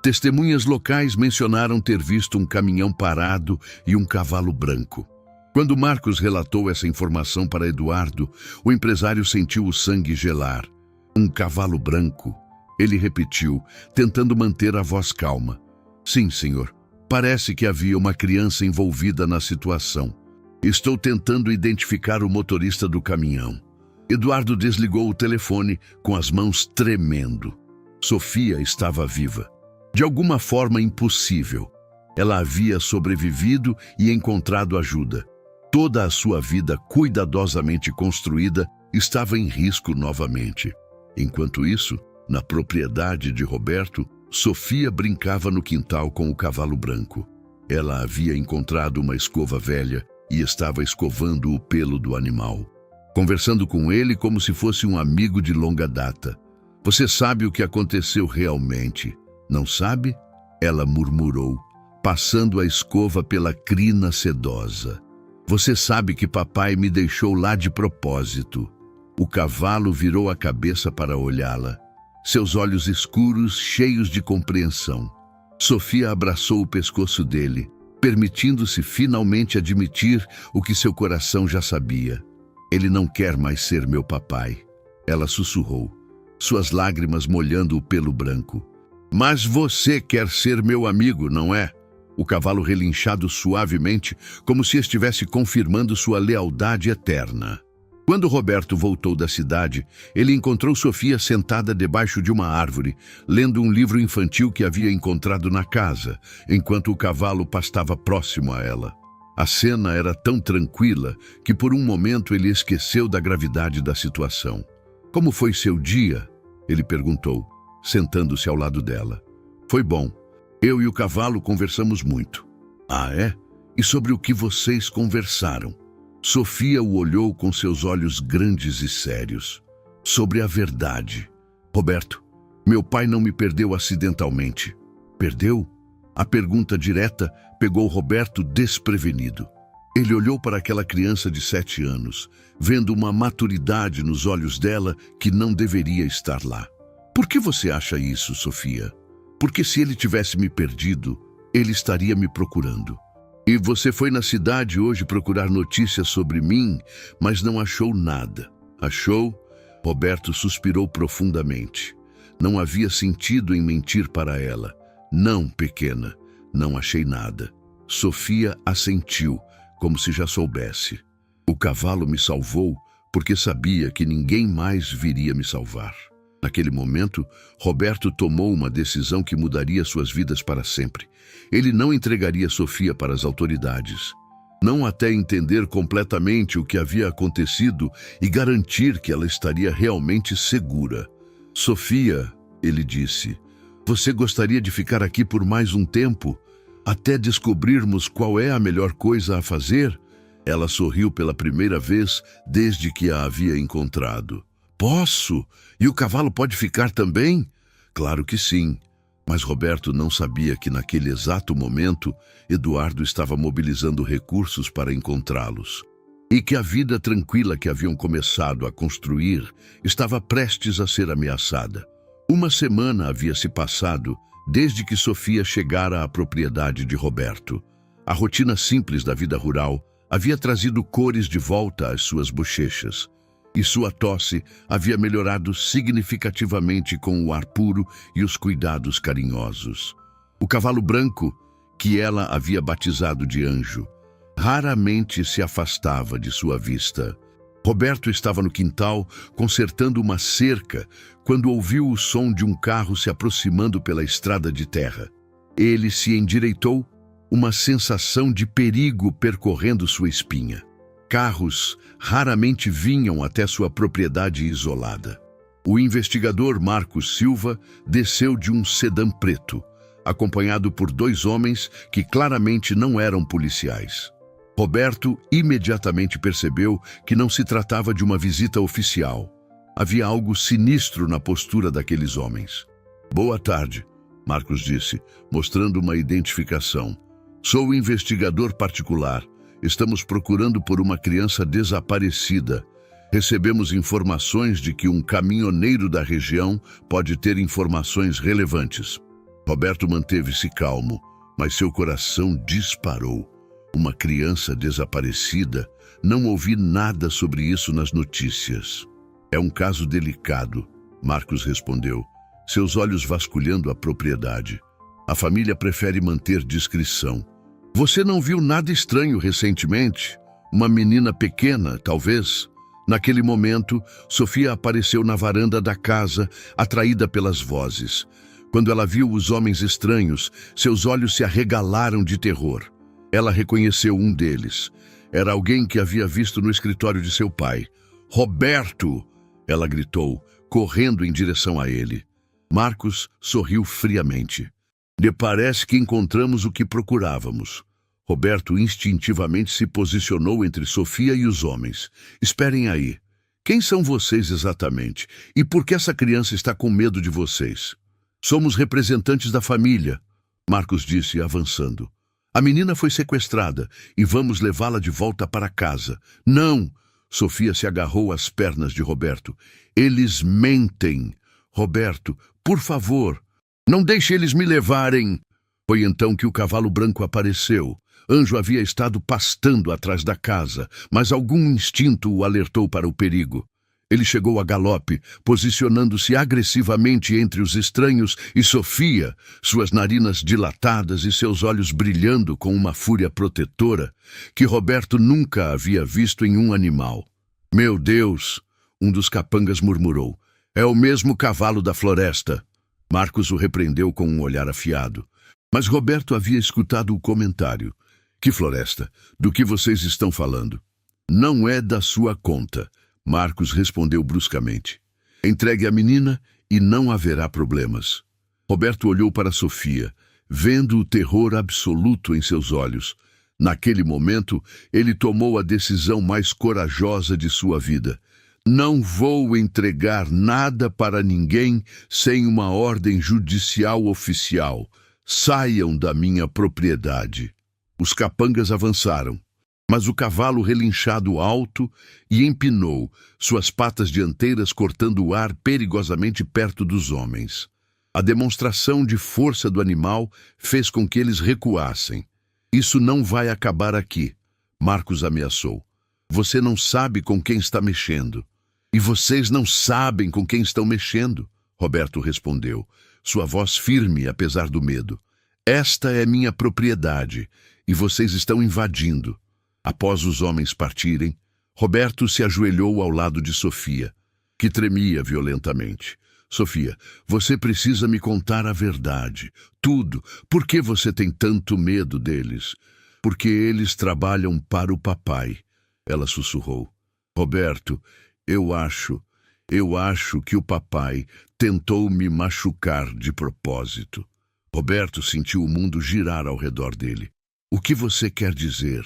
Testemunhas locais mencionaram ter visto um caminhão parado e um cavalo branco. Quando Marcos relatou essa informação para Eduardo, o empresário sentiu o sangue gelar. Um cavalo branco, ele repetiu, tentando manter a voz calma. Sim, senhor. Parece que havia uma criança envolvida na situação. Estou tentando identificar o motorista do caminhão. Eduardo desligou o telefone com as mãos tremendo. Sofia estava viva. De alguma forma impossível. Ela havia sobrevivido e encontrado ajuda. Toda a sua vida cuidadosamente construída estava em risco novamente. Enquanto isso, na propriedade de Roberto, Sofia brincava no quintal com o cavalo branco. Ela havia encontrado uma escova velha e estava escovando o pelo do animal, conversando com ele como se fosse um amigo de longa data. Você sabe o que aconteceu realmente, não sabe? Ela murmurou, passando a escova pela crina sedosa. Você sabe que papai me deixou lá de propósito. O cavalo virou a cabeça para olhá-la, seus olhos escuros cheios de compreensão. Sofia abraçou o pescoço dele, permitindo-se finalmente admitir o que seu coração já sabia. Ele não quer mais ser meu papai, ela sussurrou, suas lágrimas molhando o pelo branco. Mas você quer ser meu amigo, não é? O cavalo relinchado suavemente, como se estivesse confirmando sua lealdade eterna. Quando Roberto voltou da cidade, ele encontrou Sofia sentada debaixo de uma árvore, lendo um livro infantil que havia encontrado na casa, enquanto o cavalo pastava próximo a ela. A cena era tão tranquila que por um momento ele esqueceu da gravidade da situação. Como foi seu dia? Ele perguntou, sentando-se ao lado dela. Foi bom. Eu e o cavalo conversamos muito. Ah, é? E sobre o que vocês conversaram? Sofia o olhou com seus olhos grandes e sérios. Sobre a verdade. Roberto, meu pai não me perdeu acidentalmente. Perdeu? A pergunta direta pegou Roberto desprevenido. Ele olhou para aquela criança de 7 anos, vendo uma maturidade nos olhos dela que não deveria estar lá. Por que você acha isso, Sofia? Porque se ele tivesse me perdido, ele estaria me procurando. E você foi na cidade hoje procurar notícias sobre mim, mas não achou nada. Achou? Roberto suspirou profundamente. Não havia sentido em mentir para ela. Não, pequena, não achei nada. Sofia assentiu, como se já soubesse. O cavalo me salvou porque sabia que ninguém mais viria me salvar. Naquele momento, Roberto tomou uma decisão que mudaria suas vidas para sempre. Ele não entregaria Sofia para as autoridades. não até entender completamente o que havia acontecido e garantir que ela estaria realmente segura. Sofia, ele disse, você gostaria de ficar aqui por mais um tempo, até descobrirmos qual é a melhor coisa a fazer? Ela sorriu pela primeira vez desde que a havia encontrado. Posso? E o cavalo pode ficar também? Claro que sim. Mas Roberto não sabia que naquele exato momento, Eduardo estava mobilizando recursos para encontrá-los. E que a vida tranquila que haviam começado a construir estava prestes a ser ameaçada. Uma semana havia se passado desde que Sofia chegara à propriedade de Roberto. A rotina simples da vida rural havia trazido cores de volta às suas bochechas. E sua tosse havia melhorado significativamente com o ar puro e os cuidados carinhosos. O cavalo branco, que ela havia batizado de Anjo, raramente se afastava de sua vista. Roberto estava no quintal consertando uma cerca quando ouviu o som de um carro se aproximando pela estrada de terra. Ele se endireitou, uma sensação de perigo percorrendo sua espinha. Carros raramente vinham até sua propriedade isolada. O investigador Marcos Silva desceu de um sedã preto, acompanhado por 2 homens que claramente não eram policiais. Roberto imediatamente percebeu que não se tratava de uma visita oficial. Havia algo sinistro na postura daqueles homens. Boa tarde, Marcos disse, mostrando uma identificação. Sou o investigador particular. Estamos procurando por uma criança desaparecida. Recebemos informações de que um caminhoneiro da região pode ter informações relevantes. Roberto manteve-se calmo, mas seu coração disparou. Uma criança desaparecida? Não ouvi nada sobre isso nas notícias. É um caso delicado, Marcos respondeu, seus olhos vasculhando a propriedade. A família prefere manter discrição. Você não viu nada estranho recentemente? Uma menina pequena, talvez? Naquele momento, Sofia apareceu na varanda da casa, atraída pelas vozes. Quando ela viu os homens estranhos, seus olhos se arregalaram de terror. Ela reconheceu um deles. Era alguém que havia visto no escritório de seu pai. Roberto! Ela gritou, correndo em direção a ele. Marcos sorriu friamente. Lhe parece que encontramos o que procurávamos. Roberto instintivamente se posicionou entre Sofia e os homens. Esperem aí. Quem são vocês exatamente? E por que essa criança está com medo de vocês? Somos representantes da família, Marcos disse, avançando. A menina foi sequestrada e vamos levá-la de volta para casa. Não! Sofia se agarrou às pernas de Roberto. Eles mentem. Roberto, por favor, não deixe eles me levarem. Foi então que o cavalo branco apareceu. Anjo havia estado pastando atrás da casa, mas algum instinto o alertou para o perigo. Ele chegou a galope, posicionando-se agressivamente entre os estranhos e Sofia, suas narinas dilatadas e seus olhos brilhando com uma fúria protetora que Roberto nunca havia visto em um animal. Meu Deus! Um dos capangas murmurou. É o mesmo cavalo da floresta. Marcos o repreendeu com um olhar afiado. Mas Roberto havia escutado o comentário. Que floresta? Do que vocês estão falando? Não é da sua conta. Marcos respondeu bruscamente. Entregue a menina e não haverá problemas. Roberto olhou para Sofia, vendo o terror absoluto em seus olhos. Naquele momento, ele tomou a decisão mais corajosa de sua vida. Não vou entregar nada para ninguém sem uma ordem judicial oficial. Saiam da minha propriedade. Os capangas avançaram. Mas o cavalo relinchado alto e empinou, suas patas dianteiras cortando o ar perigosamente perto dos homens. A demonstração de força do animal fez com que eles recuassem. Isso não vai acabar aqui, Marcos ameaçou. Você não sabe com quem está mexendo. E vocês não sabem com quem estão mexendo, Roberto respondeu, sua voz firme apesar do medo. Esta é minha propriedade e vocês estão invadindo. Após os homens partirem, Roberto se ajoelhou ao lado de Sofia, que tremia violentamente. Sofia, você precisa me contar a verdade. Tudo. Por que você tem tanto medo deles? porque eles trabalham para o papai. Ela sussurrou. Roberto, eu acho que o papai tentou me machucar de propósito. Roberto sentiu o mundo girar ao redor dele. O que você quer dizer?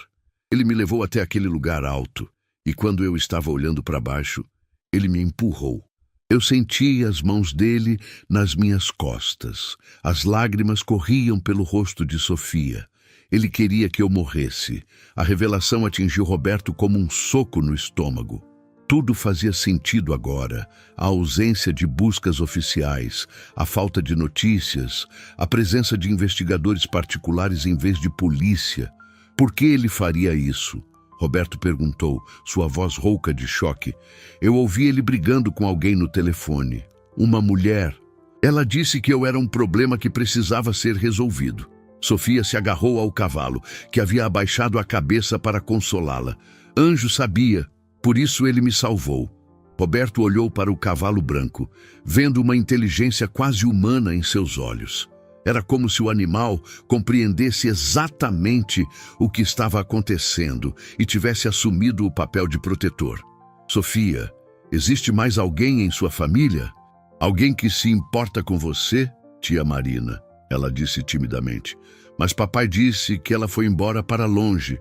Ele me levou até aquele lugar alto, e quando eu estava olhando para baixo, ele me empurrou. Eu senti as mãos dele nas minhas costas. As lágrimas corriam pelo rosto de Sofia. Ele queria que eu morresse. A revelação atingiu Roberto como um soco no estômago. Tudo fazia sentido agora. A ausência de buscas oficiais, a falta de notícias, a presença de investigadores particulares em vez de polícia. Por que ele faria isso? Roberto perguntou, sua voz rouca de choque. Eu ouvi ele brigando com alguém no telefone. Uma mulher. Ela disse que eu era um problema que precisava ser resolvido. Sofia se agarrou ao cavalo, que havia abaixado a cabeça para consolá-la. Anjo sabia, por isso ele me salvou. Roberto olhou para o cavalo branco, vendo uma inteligência quase humana em seus olhos. Era como se o animal compreendesse exatamente o que estava acontecendo e tivesse assumido o papel de protetor. Sofia, existe mais alguém em sua família? Alguém que se importa com você, tia Marina? Ela disse timidamente. Mas papai disse que ela foi embora para longe.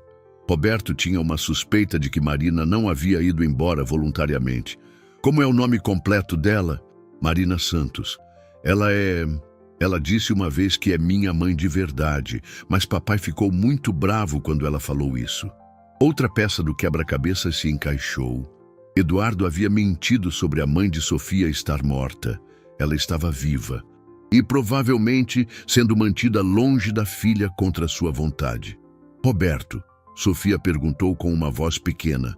Roberto tinha uma suspeita de que Marina não havia ido embora voluntariamente. Como é o nome completo dela? Marina Santos. Ela disse uma vez que é minha mãe de verdade, mas papai ficou muito bravo quando ela falou isso. Outra peça do quebra-cabeça se encaixou. Eduardo havia mentido sobre a mãe de Sofia estar morta. Ela estava viva. E provavelmente sendo mantida longe da filha contra sua vontade. Roberto, Sofia perguntou com uma voz pequena,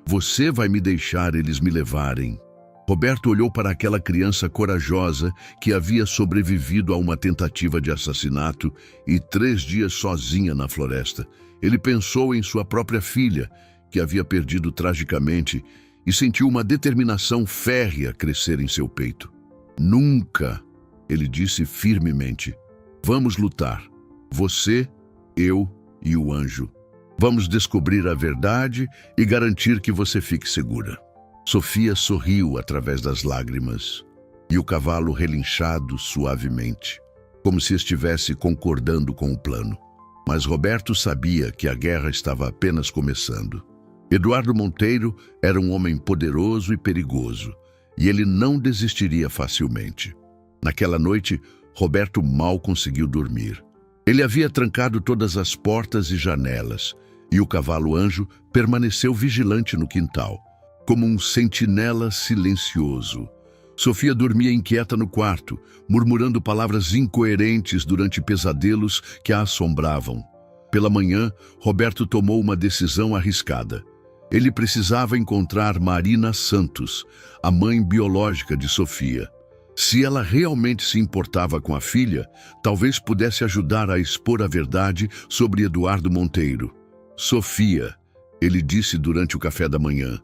você vai me deixar eles me levarem? Roberto olhou para aquela criança corajosa que havia sobrevivido a uma tentativa de assassinato e 3 dias sozinha na floresta. Ele pensou em sua própria filha, que havia perdido tragicamente, e sentiu uma determinação férrea crescer em seu peito. Nunca! Ele disse firmemente, vamos lutar. Você, eu e o anjo. Vamos descobrir a verdade e garantir que você fique segura. Sofia sorriu através das lágrimas e o cavalo relinchado suavemente, como se estivesse concordando com o plano. Mas Roberto sabia que a guerra estava apenas começando. Eduardo Monteiro era um homem poderoso e perigoso, e ele não desistiria facilmente. Naquela noite, Roberto mal conseguiu dormir. Ele havia trancado todas as portas e janelas, e o cavalo anjo permaneceu vigilante no quintal, como um sentinela silencioso. Sofia dormia inquieta no quarto, murmurando palavras incoerentes durante pesadelos que a assombravam. Pela manhã, Roberto tomou uma decisão arriscada. Ele precisava encontrar Marina Santos, a mãe biológica de Sofia. Se ela realmente se importava com a filha, talvez pudesse ajudar a expor a verdade sobre Eduardo Monteiro. Sofia, ele disse durante o café da manhã,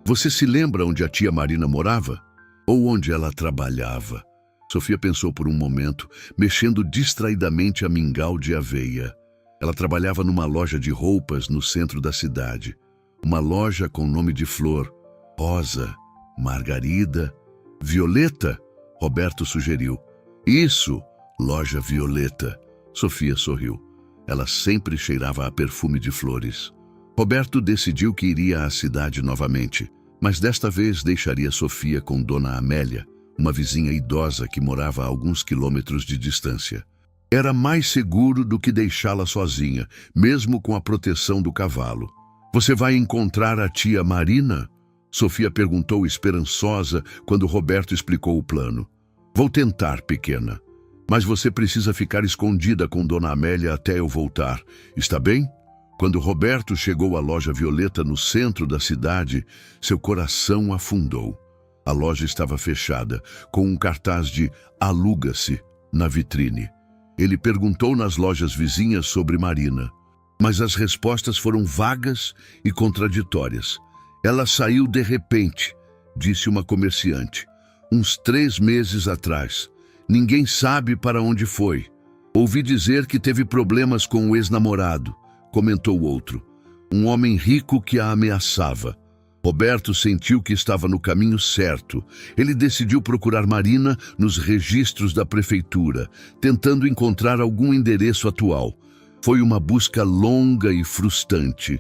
você se lembra onde a tia Marina morava? Ou onde ela trabalhava? Sofia pensou por um momento, mexendo distraidamente a mingau de aveia. Ela trabalhava numa loja de roupas no centro da cidade. Uma loja com nome de flor. Rosa, Margarida, Violeta? Roberto sugeriu. Isso, loja Violeta. Sofia sorriu. Ela sempre cheirava a perfume de flores. Roberto decidiu que iria à cidade novamente, mas desta vez deixaria Sofia com Dona Amélia, uma vizinha idosa que morava a alguns quilômetros de distância. Era mais seguro do que deixá-la sozinha, mesmo com a proteção do cavalo. Você vai encontrar a tia Marina? Sofia perguntou esperançosa quando Roberto explicou o plano. Vou tentar, pequena. Mas você precisa ficar escondida com Dona Amélia até eu voltar. Está bem? Quando Roberto chegou à loja Violeta no centro da cidade, seu coração afundou. A loja estava fechada, com um cartaz de "Aluga-se" na vitrine. Ele perguntou nas lojas vizinhas sobre Marina, mas as respostas foram vagas e contraditórias. Ela saiu de repente, disse uma comerciante. Uns 3 meses atrás. Ninguém sabe para onde foi. Ouvi dizer que teve problemas com o ex-namorado. comentou outro. Um homem rico que a ameaçava. Roberto sentiu que estava no caminho certo. Ele decidiu procurar Marina nos registros da prefeitura, tentando encontrar algum endereço atual. Foi uma busca longa e frustrante,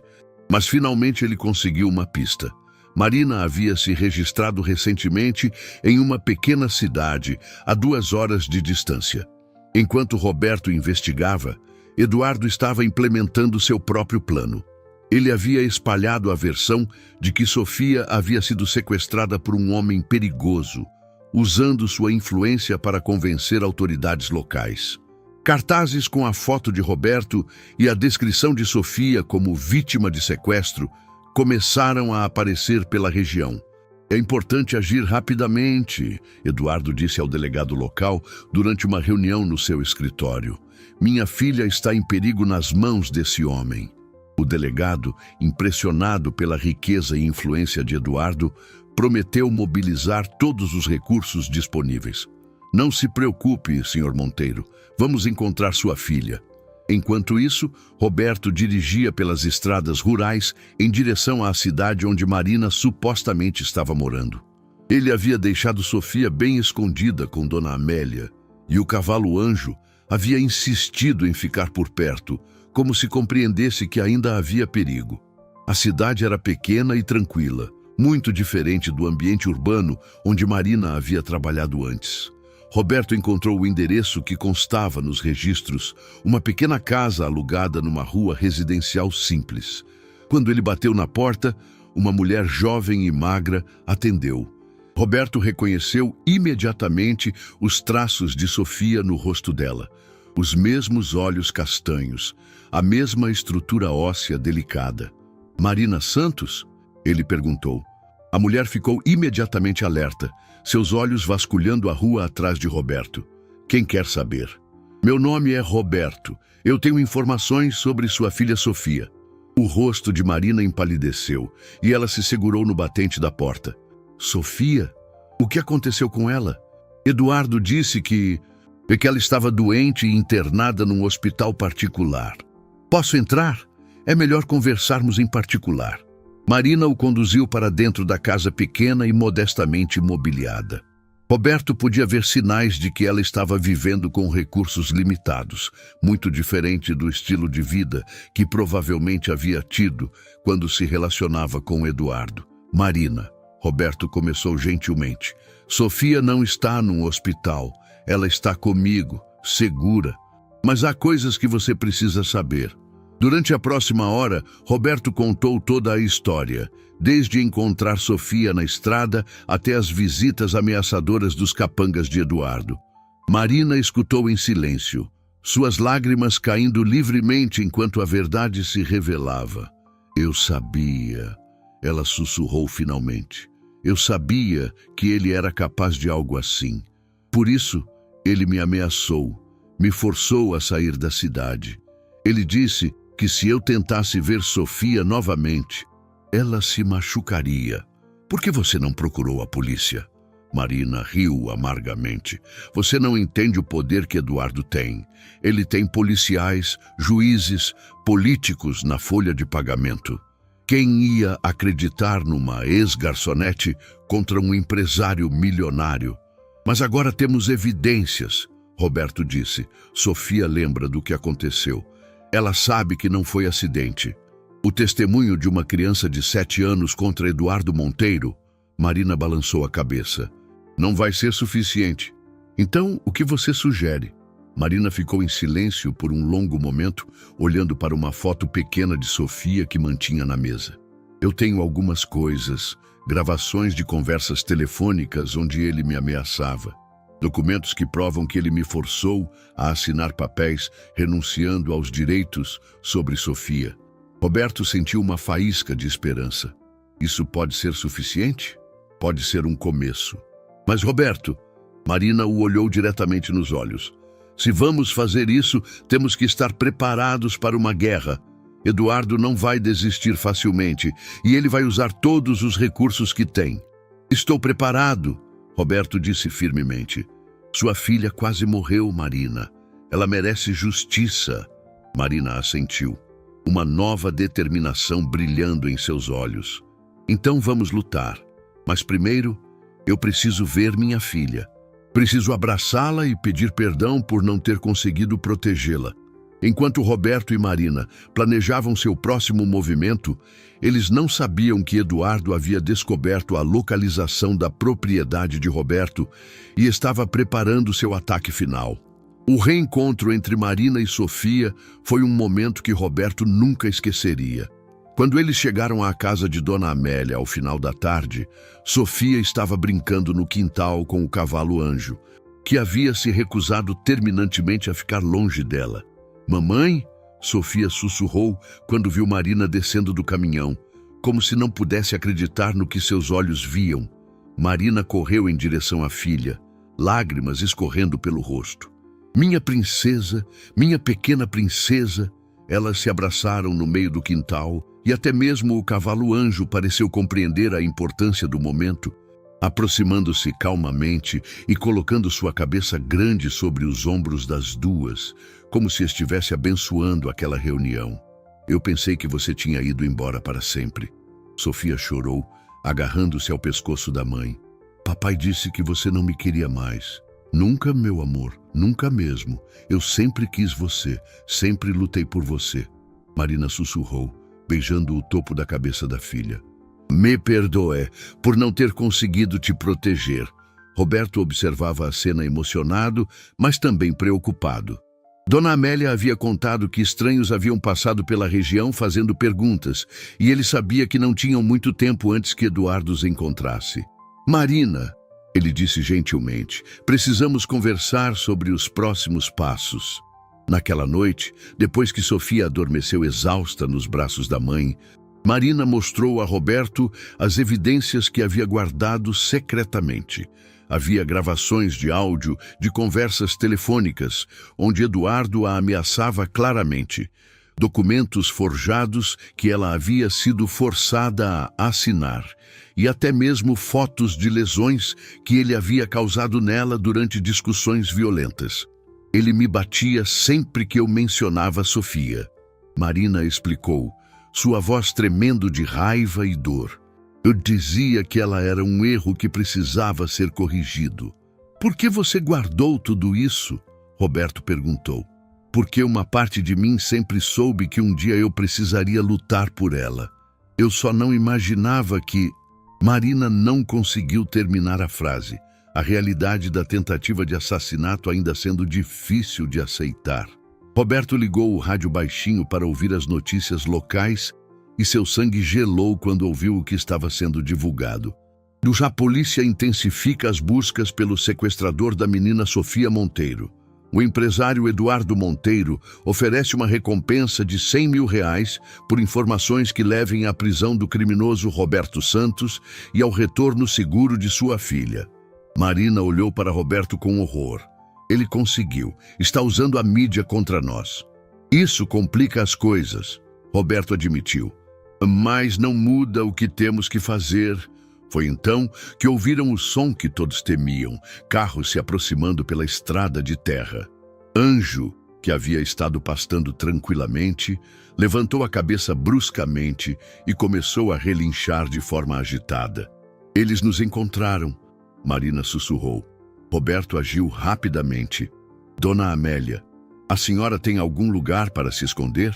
mas finalmente ele conseguiu uma pista. Marina havia se registrado recentemente em uma pequena cidade, a 2 horas de distância. Enquanto Roberto investigava, Eduardo estava implementando seu próprio plano. Ele havia espalhado a versão de que Sofia havia sido sequestrada por um homem perigoso, usando sua influência para convencer autoridades locais. Cartazes com a foto de Roberto e a descrição de Sofia como vítima de sequestro começaram a aparecer pela região. É importante agir rapidamente, Eduardo disse ao delegado local durante uma reunião no seu escritório. Minha filha está em perigo nas mãos desse homem. O delegado, impressionado pela riqueza e influência de Eduardo, prometeu mobilizar todos os recursos disponíveis. Não se preocupe, Sr. Monteiro. Vamos encontrar sua filha. Enquanto isso, Roberto dirigia pelas estradas rurais em direção à cidade onde Marina supostamente estava morando. Ele havia deixado Sofia bem escondida com Dona Amélia, e o cavalo Anjo havia insistido em ficar por perto, como se compreendesse que ainda havia perigo. A cidade era pequena e tranquila, muito diferente do ambiente urbano onde Marina havia trabalhado antes. Roberto encontrou o endereço que constava nos registros, uma pequena casa alugada numa rua residencial simples. Quando ele bateu na porta, uma mulher jovem e magra atendeu. Roberto reconheceu imediatamente os traços de Sofia no rosto dela. Os mesmos olhos castanhos, a mesma estrutura óssea delicada. Marina Santos? Ele perguntou. A mulher ficou imediatamente alerta, seus olhos vasculhando a rua atrás de Roberto. Quem quer saber? Meu nome é Roberto. Eu tenho informações sobre sua filha Sofia. O rosto de Marina empalideceu e ela se segurou no batente da porta. Sofia? O que aconteceu com ela? Eduardo disse que ela estava doente e internada num hospital particular. Posso entrar? É melhor conversarmos em particular. Marina o conduziu para dentro da casa pequena e modestamente mobiliada. Roberto podia ver sinais de que ela estava vivendo com recursos limitados, muito diferente do estilo de vida que provavelmente havia tido quando se relacionava com Eduardo. Marina, Roberto começou gentilmente. Sofia não está num hospital. Ela está comigo, segura. Mas há coisas que você precisa saber. Durante a próxima hora, Roberto contou toda a história, desde encontrar Sofia na estrada até as visitas ameaçadoras dos capangas de Eduardo. Marina escutou em silêncio, suas lágrimas caindo livremente enquanto a verdade se revelava. Eu sabia, ela sussurrou finalmente. Eu sabia que ele era capaz de algo assim. Por isso, ele me ameaçou, me forçou a sair da cidade. Ele disse que se eu tentasse ver Sofia novamente, ela se machucaria. Por que você não procurou a polícia? Marina riu amargamente. Você não entende o poder que Eduardo tem. Ele tem policiais, juízes, políticos na folha de pagamento. Quem ia acreditar numa ex-garçonete contra um empresário milionário? Mas agora temos evidências, Roberto disse. Sofia lembra do que aconteceu. Ela sabe que não foi acidente. O testemunho de uma criança de 7 anos contra Eduardo Monteiro? Marina balançou a cabeça. Não vai ser suficiente. Então, o que você sugere? Marina ficou em silêncio por um longo momento, olhando para uma foto pequena de Sofia que mantinha na mesa. Eu tenho algumas coisas, gravações de conversas telefônicas onde ele me ameaçava. Documentos que provam que ele me forçou a assinar papéis renunciando aos direitos sobre Sofia. Roberto sentiu uma faísca de esperança. Isso pode ser suficiente? Pode ser um começo. Mas Roberto, Marina o olhou diretamente nos olhos. Se vamos fazer isso, temos que estar preparados para uma guerra. Eduardo não vai desistir facilmente e ele vai usar todos os recursos que tem. Estou preparado, Roberto disse firmemente. Sua filha quase morreu, Marina. Ela merece justiça. Marina assentiu. uma nova determinação brilhando em seus olhos. Então vamos lutar. Mas primeiro, eu preciso ver minha filha. Preciso abraçá-la e pedir perdão por não ter conseguido protegê-la. Enquanto Roberto e Marina planejavam seu próximo movimento, eles não sabiam que Eduardo havia descoberto a localização da propriedade de Roberto e estava preparando seu ataque final. O reencontro entre Marina e Sofia foi um momento que Roberto nunca esqueceria. Quando eles chegaram à casa de Dona Amélia ao final da tarde, Sofia estava brincando no quintal com o cavalo Anjo, que havia se recusado terminantemente a ficar longe dela. "Mamãe?", Sofia sussurrou quando viu Marina descendo do caminhão, como se não pudesse acreditar no que seus olhos viam. Marina correu em direção à filha, lágrimas escorrendo pelo rosto. "Minha princesa, minha pequena princesa." Elas se abraçaram no meio do quintal e até mesmo o cavalo Anjo pareceu compreender a importância do momento, aproximando-se calmamente e colocando sua cabeça grande sobre os ombros das duas, como se estivesse abençoando aquela reunião. "Eu pensei que você tinha ido embora para sempre." Sofia chorou, agarrando-se ao pescoço da mãe. "Papai disse que você não me queria mais." "Nunca, meu amor, nunca mesmo. Eu sempre quis você, sempre lutei por você." Marina sussurrou, beijando o topo da cabeça da filha. "Me perdoe por não ter conseguido te proteger." Roberto observava a cena emocionado, mas também preocupado. Dona Amélia havia contado que estranhos haviam passado pela região fazendo perguntas, e ele sabia que não tinham muito tempo antes que Eduardo os encontrasse. "Marina", ele disse gentilmente, "precisamos conversar sobre os próximos passos." Naquela noite, depois que Sofia adormeceu exausta nos braços da mãe, Marina mostrou a Roberto as evidências que havia guardado secretamente. Havia gravações de áudio de conversas telefônicas, onde Eduardo a ameaçava claramente. Documentos forjados que ela havia sido forçada a assinar. E até mesmo fotos de lesões que ele havia causado nela durante discussões violentas. "Ele me batia sempre que eu mencionava Sofia." Marina explicou, sua voz tremendo de raiva e dor. "Eu dizia que ela era um erro que precisava ser corrigido." "Por que você guardou tudo isso?" Roberto perguntou. "Porque uma parte de mim sempre soube que um dia eu precisaria lutar por ela. Eu só não imaginava que..." Marina não conseguiu terminar a frase, a realidade da tentativa de assassinato ainda sendo difícil de aceitar. Roberto ligou o rádio baixinho para ouvir as notícias locais e seu sangue gelou quando ouviu o que estava sendo divulgado. A polícia intensifica as buscas pelo sequestrador da menina Sofia Monteiro. O empresário Eduardo Monteiro oferece uma recompensa de R$100 mil por informações que levem à prisão do criminoso Roberto Santos e ao retorno seguro de sua filha. Marina olhou para Roberto com horror. "Ele conseguiu. Está usando a mídia contra nós." "Isso complica as coisas", Roberto admitiu. "Mas não muda o que temos que fazer." Foi então que ouviram o som que todos temiam, carros se aproximando pela estrada de terra. Anjo, que havia estado pastando tranquilamente, levantou a cabeça bruscamente e começou a relinchar de forma agitada. "Eles nos encontraram", Marina sussurrou. Roberto agiu rapidamente. "Dona Amélia, a senhora tem algum lugar para se esconder?"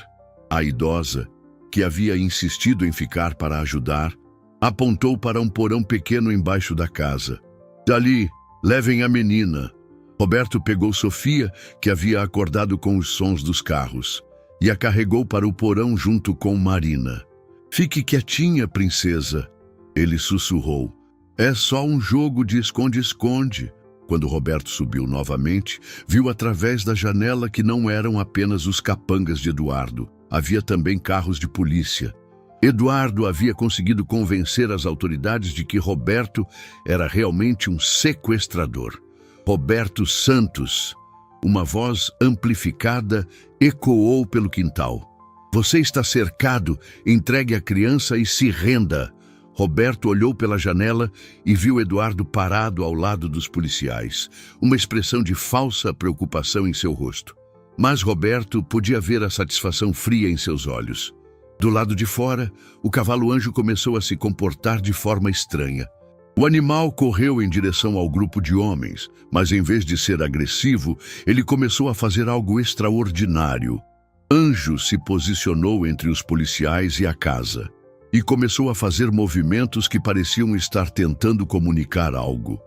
A idosa, que havia insistido em ficar para ajudar, apontou para um porão pequeno embaixo da casa. "Dali, levem a menina." Roberto pegou Sofia, que havia acordado com os sons dos carros, e a carregou para o porão junto com Marina. "Fique quietinha, princesa", ele sussurrou. "É só um jogo de esconde-esconde." Quando Roberto subiu novamente, viu através da janela que não eram apenas os capangas de Eduardo. Havia também carros de polícia. Eduardo havia conseguido convencer as autoridades de que Roberto era realmente um sequestrador. "Roberto Santos." Uma voz amplificada ecoou pelo quintal. "Você está cercado, entregue a criança e se renda." Roberto olhou pela janela e viu Eduardo parado ao lado dos policiais, uma expressão de falsa preocupação em seu rosto. Mas Roberto podia ver a satisfação fria em seus olhos. Do lado de fora, o cavalo-anjo começou a se comportar de forma estranha. O animal correu em direção ao grupo de homens, mas em vez de ser agressivo, ele começou a fazer algo extraordinário. Anjo se posicionou entre os policiais e a casa, e começou a fazer movimentos que pareciam estar tentando comunicar algo.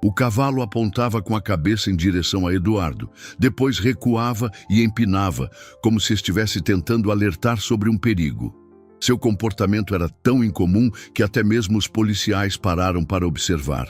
O cavalo apontava com a cabeça em direção a Eduardo, depois recuava e empinava, como se estivesse tentando alertar sobre um perigo. Seu comportamento era tão incomum que até mesmo os policiais pararam para observar.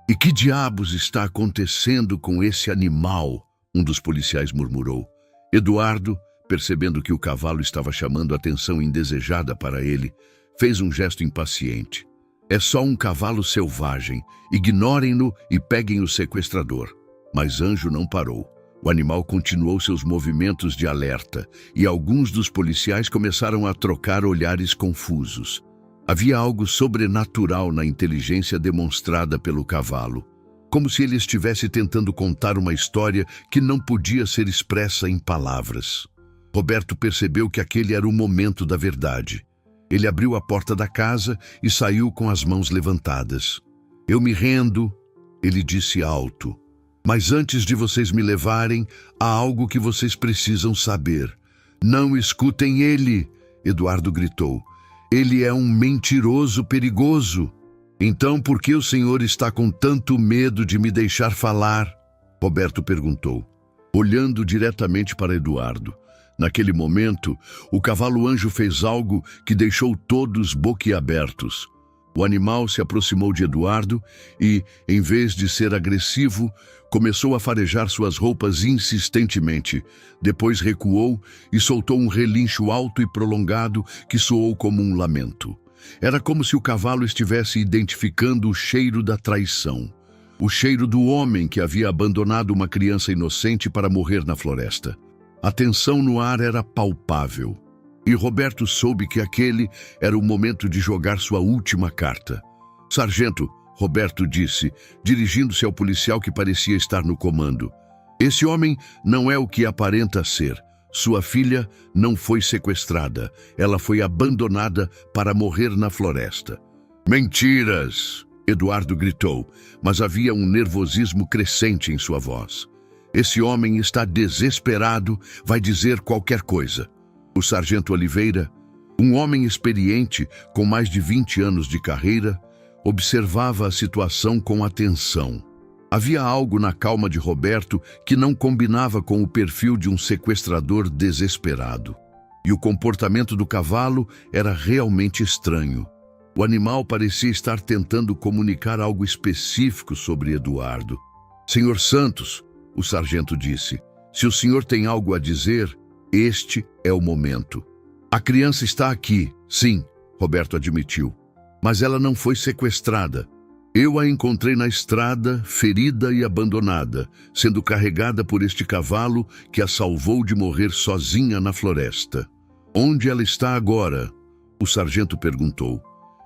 "E que diabos está acontecendo com esse animal?" um dos policiais murmurou. Eduardo, percebendo que o cavalo estava chamando atenção indesejada para ele, fez um gesto impaciente. "É só um cavalo selvagem. Ignorem-no e peguem o sequestrador." Mas Anjo não parou. O animal continuou seus movimentos de alerta, e alguns dos policiais começaram a trocar olhares confusos. Havia algo sobrenatural na inteligência demonstrada pelo cavalo, como se ele estivesse tentando contar uma história que não podia ser expressa em palavras. Roberto percebeu que aquele era o momento da verdade. Ele abriu a porta da casa e saiu com as mãos levantadas. "Eu me rendo", ele disse alto. "Mas antes de vocês me levarem, há algo que vocês precisam saber." "Não escutem ele!" Eduardo gritou. "Ele é um mentiroso perigoso." "Então por que o senhor está com tanto medo de me deixar falar?" Roberto perguntou, olhando diretamente para Eduardo. Naquele momento, o cavalo-anjo fez algo que deixou todos boquiabertos. O animal se aproximou de Eduardo e, em vez de ser agressivo, começou a farejar suas roupas insistentemente. Depois recuou e soltou um relincho alto e prolongado que soou como um lamento. Era como se o cavalo estivesse identificando o cheiro da traição. O cheiro do homem que havia abandonado uma criança inocente para morrer na floresta. A tensão no ar era palpável. E Roberto soube que aquele era o momento de jogar sua última carta. "Sargento", Roberto disse, dirigindo-se ao policial que parecia estar no comando. "Esse homem não é o que aparenta ser. Sua filha não foi sequestrada. Ela foi abandonada para morrer na floresta." "Mentiras!" Eduardo gritou, mas havia um nervosismo crescente em sua voz. "Esse homem está desesperado, vai dizer qualquer coisa." O sargento Oliveira, um homem experiente com mais de 20 anos de carreira, observava a situação com atenção. Havia algo na calma de Roberto que não combinava com o perfil de um sequestrador desesperado. E o comportamento do cavalo era realmente estranho. O animal parecia estar tentando comunicar algo específico sobre Eduardo. "Senhor Santos", o sargento disse, "se o senhor tem algo a dizer, este é o momento." "A criança está aqui, sim", Roberto admitiu. "Mas ela não foi sequestrada. Eu a encontrei na estrada, ferida e abandonada, sendo carregada por este cavalo que a salvou de morrer sozinha na floresta." "Onde ela está agora?" o sargento perguntou.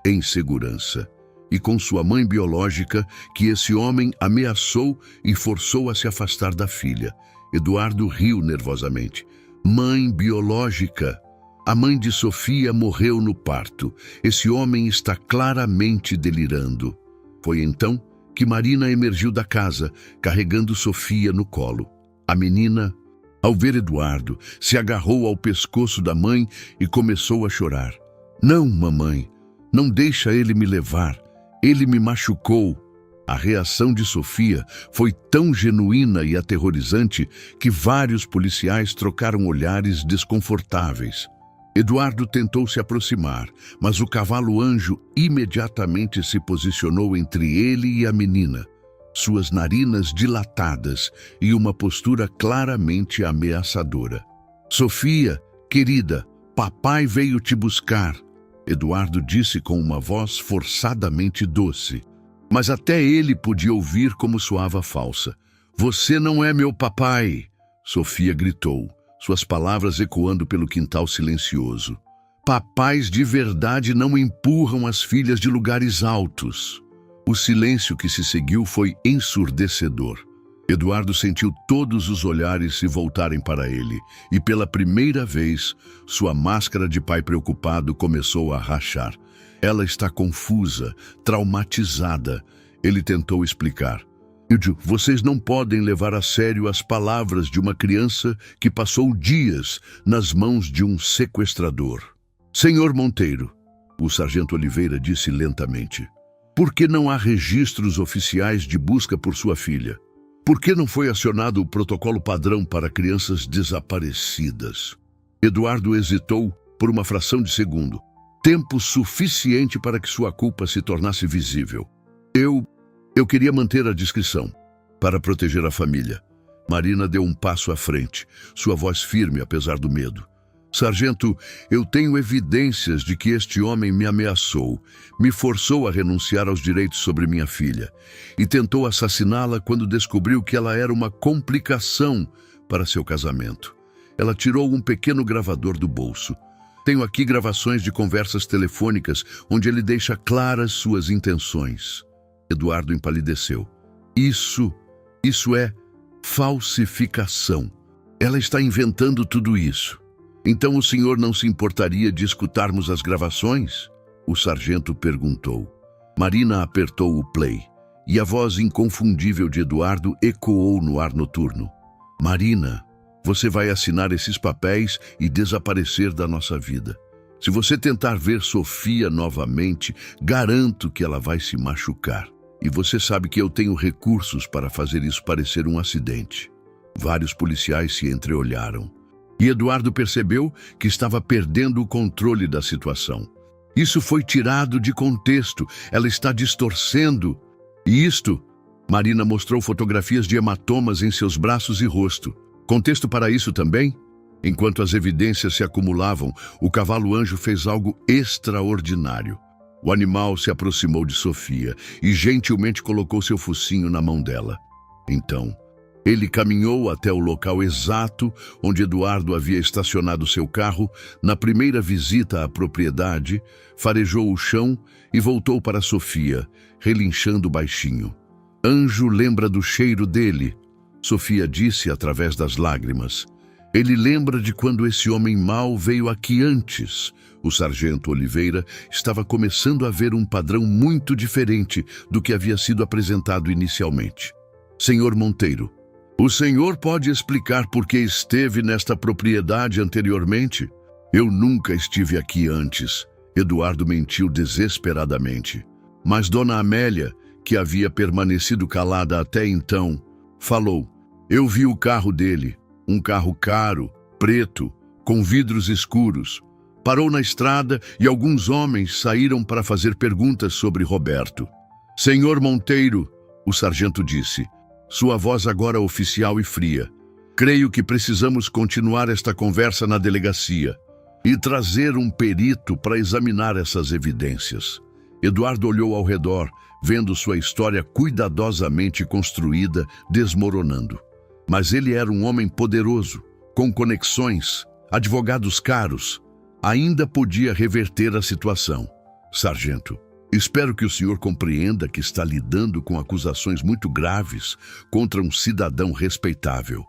"Em segurança. E com sua mãe biológica, que esse homem ameaçou e forçou a se afastar da filha." Eduardo riu nervosamente. "Mãe biológica? A mãe de Sofia morreu no parto. Esse homem está claramente delirando." Foi então que Marina emergiu da casa, carregando Sofia no colo. A menina, ao ver Eduardo, se agarrou ao pescoço da mãe e começou a chorar. "Não, mamãe, não deixa ele me levar. Ele me machucou." A reação de Sofia foi tão genuína e aterrorizante que vários policiais trocaram olhares desconfortáveis. Eduardo tentou se aproximar, mas o cavalo-anjo imediatamente se posicionou entre ele e a menina, suas narinas dilatadas e uma postura claramente ameaçadora. "Sofia, querida, papai veio te buscar", Eduardo disse com uma voz forçadamente doce. Mas até ele podia ouvir como soava falsa. "Você não é meu papai", Sofia gritou, suas palavras ecoando pelo quintal silencioso. "Papais de verdade não empurram as filhas de lugares altos." O silêncio que se seguiu foi ensurdecedor. Eduardo sentiu todos os olhares se voltarem para ele, e pela primeira vez, sua máscara de pai preocupado começou a rachar. Ela está confusa, traumatizada. Ele tentou explicar. Vocês não podem levar a sério as palavras de uma criança que passou dias nas mãos de um sequestrador. Senhor Monteiro, o sargento Oliveira disse lentamente, por que não há registros oficiais de busca por sua filha? Por que não foi acionado o protocolo padrão para crianças desaparecidas? Eduardo hesitou por uma fração de segundo. Tempo suficiente para que sua culpa se tornasse visível. Eu queria manter a discrição, para proteger a família. Marina deu um passo à frente, sua voz firme apesar do medo. Sargento, eu tenho evidências de que este homem me ameaçou, me forçou a renunciar aos direitos sobre minha filha e tentou assassiná-la quando descobriu que ela era uma complicação para seu casamento. Ela tirou um pequeno gravador do bolso. Tenho aqui gravações de conversas telefônicas onde ele deixa claras suas intenções. Eduardo empalideceu. Isso é falsificação. Ela está inventando tudo isso. Então o senhor não se importaria de escutarmos as gravações? O sargento perguntou. Marina apertou o play e a voz inconfundível de Eduardo ecoou no ar noturno. Marina, você vai assinar esses papéis e desaparecer da nossa vida. Se você tentar ver Sofia novamente, garanto que ela vai se machucar. E você sabe que eu tenho recursos para fazer isso parecer um acidente. Vários policiais se entreolharam. E Eduardo percebeu que estava perdendo o controle da situação. Isso foi tirado de contexto. Ela está distorcendo. E isto... Marina mostrou fotografias de hematomas em seus braços e rosto. Contexto para isso também? Enquanto as evidências se acumulavam, o cavalo-anjo fez algo extraordinário. O animal se aproximou de Sofia e gentilmente colocou seu focinho na mão dela. Então, ele caminhou até o local exato onde Eduardo havia estacionado seu carro na primeira visita à propriedade, farejou o chão e voltou para Sofia, relinchando baixinho. Anjo lembra do cheiro dele, Sofia disse através das lágrimas. Ele lembra de quando esse homem mau veio aqui antes. O sargento Oliveira estava começando a ver um padrão muito diferente do que havia sido apresentado inicialmente. Senhor Monteiro, o senhor pode explicar por que esteve nesta propriedade anteriormente? Eu nunca estive aqui antes. Eduardo mentiu desesperadamente. Mas Dona Amélia, que havia permanecido calada até então, falou. Eu vi o carro dele, um carro caro, preto, com vidros escuros. Parou na estrada e alguns homens saíram para fazer perguntas sobre Roberto. Senhor Monteiro, o sargento disse, sua voz agora oficial e fria. Creio que precisamos continuar esta conversa na delegacia e trazer um perito para examinar essas evidências. Eduardo olhou ao redor, vendo sua história cuidadosamente construída desmoronando. Mas ele era um homem poderoso, com conexões, advogados caros. Ainda podia reverter a situação. Sargento, espero que o senhor compreenda que está lidando com acusações muito graves contra um cidadão respeitável.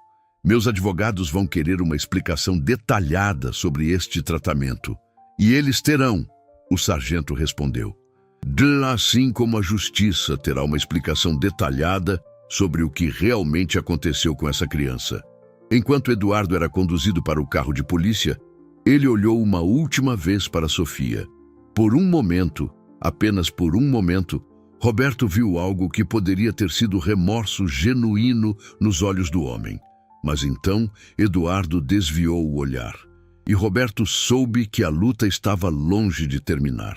Meus advogados vão querer uma explicação detalhada sobre este tratamento. E eles terão, o sargento respondeu. Assim como a justiça terá uma explicação detalhada sobre o que realmente aconteceu com essa criança. Enquanto Eduardo era conduzido para o carro de polícia, ele olhou uma última vez para Sofia. Por um momento, apenas por um momento, Roberto viu algo que poderia ter sido remorso genuíno nos olhos do homem. Mas então, Eduardo desviou o olhar. E Roberto soube que a luta estava longe de terminar.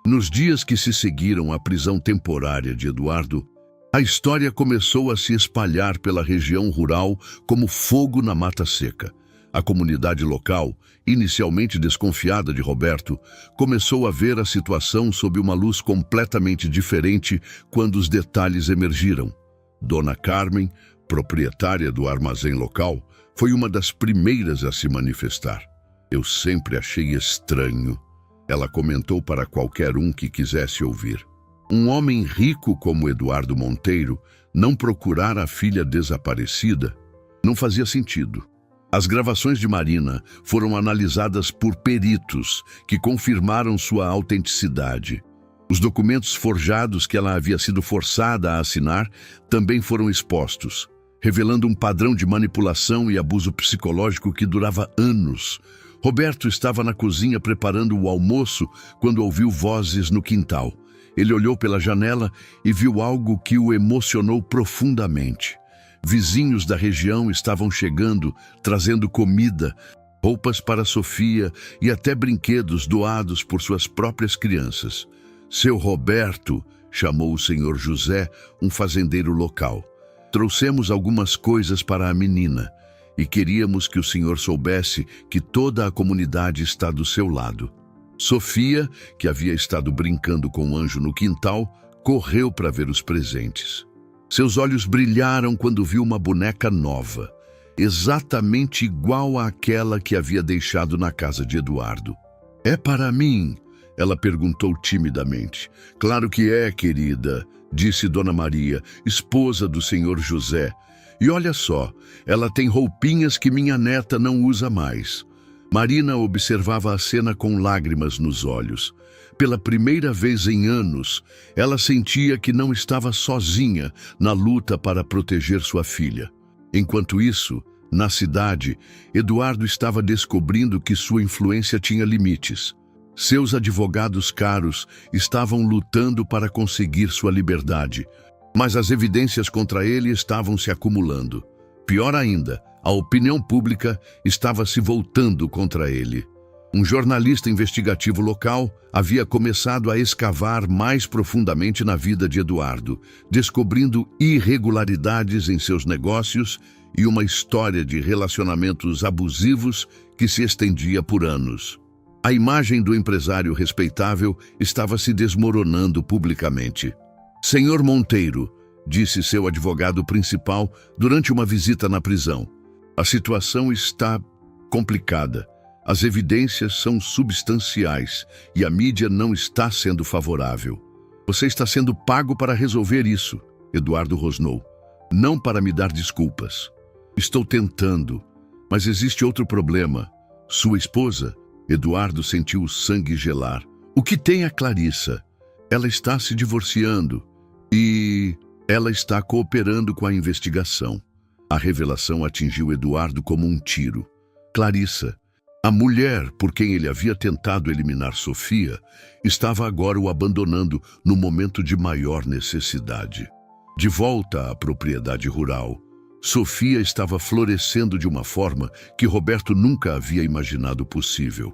Nos dias que se seguiram à prisão temporária de Eduardo, a história começou a se espalhar pela região rural como fogo na mata seca. A comunidade local, inicialmente desconfiada de Roberto, começou a ver a situação sob uma luz completamente diferente quando os detalhes emergiram. Dona Carmen, proprietária do armazém local, foi uma das primeiras a se manifestar. Eu sempre achei estranho. Ela comentou para qualquer um que quisesse ouvir. Um homem rico como Eduardo Monteiro Não procurar a filha desaparecida não fazia sentido. As gravações de Marina foram analisadas por peritos que confirmaram sua autenticidade. Os documentos forjados que ela havia sido forçada a assinar também foram expostos, revelando um padrão de manipulação e abuso psicológico que durava anos. Roberto estava na cozinha preparando o almoço quando ouviu vozes no quintal. Ele olhou pela janela e viu algo que o emocionou profundamente. Vizinhos da região estavam chegando, trazendo comida, roupas para Sofia e até brinquedos doados por suas próprias crianças. Seu Roberto, chamou o senhor José, um fazendeiro local. Trouxemos algumas coisas para a menina e queríamos que o senhor soubesse que toda a comunidade está do seu lado. Sofia, que havia estado brincando com o anjo no quintal, correu para ver os presentes. Seus olhos brilharam quando viu uma boneca nova, exatamente igual àquela que havia deixado na casa de Eduardo. "É para mim?" ela perguntou timidamente. "Claro que é, querida", disse Dona Maria, esposa do senhor José. "E olha só, ela tem roupinhas que minha neta não usa mais." Marina observava a cena com lágrimas nos olhos. Pela primeira vez em anos, ela sentia que não estava sozinha na luta para proteger sua filha. Enquanto isso, na cidade, Eduardo estava descobrindo que sua influência tinha limites. Seus advogados caros estavam lutando para conseguir sua liberdade, mas as evidências contra ele estavam se acumulando. Pior ainda, a opinião pública estava se voltando contra ele. Um jornalista investigativo local havia começado a escavar mais profundamente na vida de Eduardo, descobrindo irregularidades em seus negócios e uma história de relacionamentos abusivos que se estendia por anos. A imagem do empresário respeitável estava se desmoronando publicamente. "Senhor Monteiro", disse seu advogado principal durante uma visita na prisão, "a situação está complicada. As evidências são substanciais e a mídia não está sendo favorável. Você está sendo pago para resolver isso", Eduardo rosnou. "Não para me dar desculpas. Estou tentando, mas existe outro problema. Sua esposa..." Eduardo sentiu o sangue gelar. "O que tem a Clarissa? Ela está se divorciando e ela está cooperando com a investigação." A revelação atingiu Eduardo como um tiro. Clarissa, a mulher por quem ele havia tentado eliminar Sofia, estava agora o abandonando no momento de maior necessidade. De volta à propriedade rural, Sofia estava florescendo de uma forma que Roberto nunca havia imaginado possível.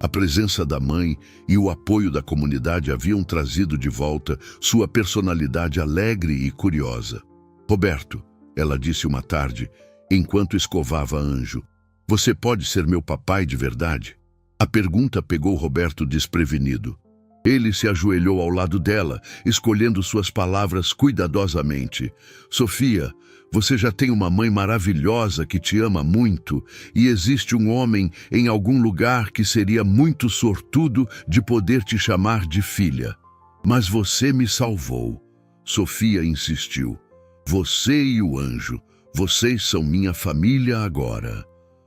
A presença da mãe e o apoio da comunidade haviam trazido de volta sua personalidade alegre e curiosa. "Roberto", ela disse uma tarde, enquanto escovava Anjo, "você pode ser meu papai de verdade?" A pergunta pegou Roberto desprevenido. Ele se ajoelhou ao lado dela, escolhendo suas palavras cuidadosamente. "Sofia, você já tem uma mãe maravilhosa que te ama muito, e existe um homem em algum lugar que seria muito sortudo de poder te chamar de filha. Mas você me salvou." Sofia insistiu. "Você e o anjo, vocês são minha família agora."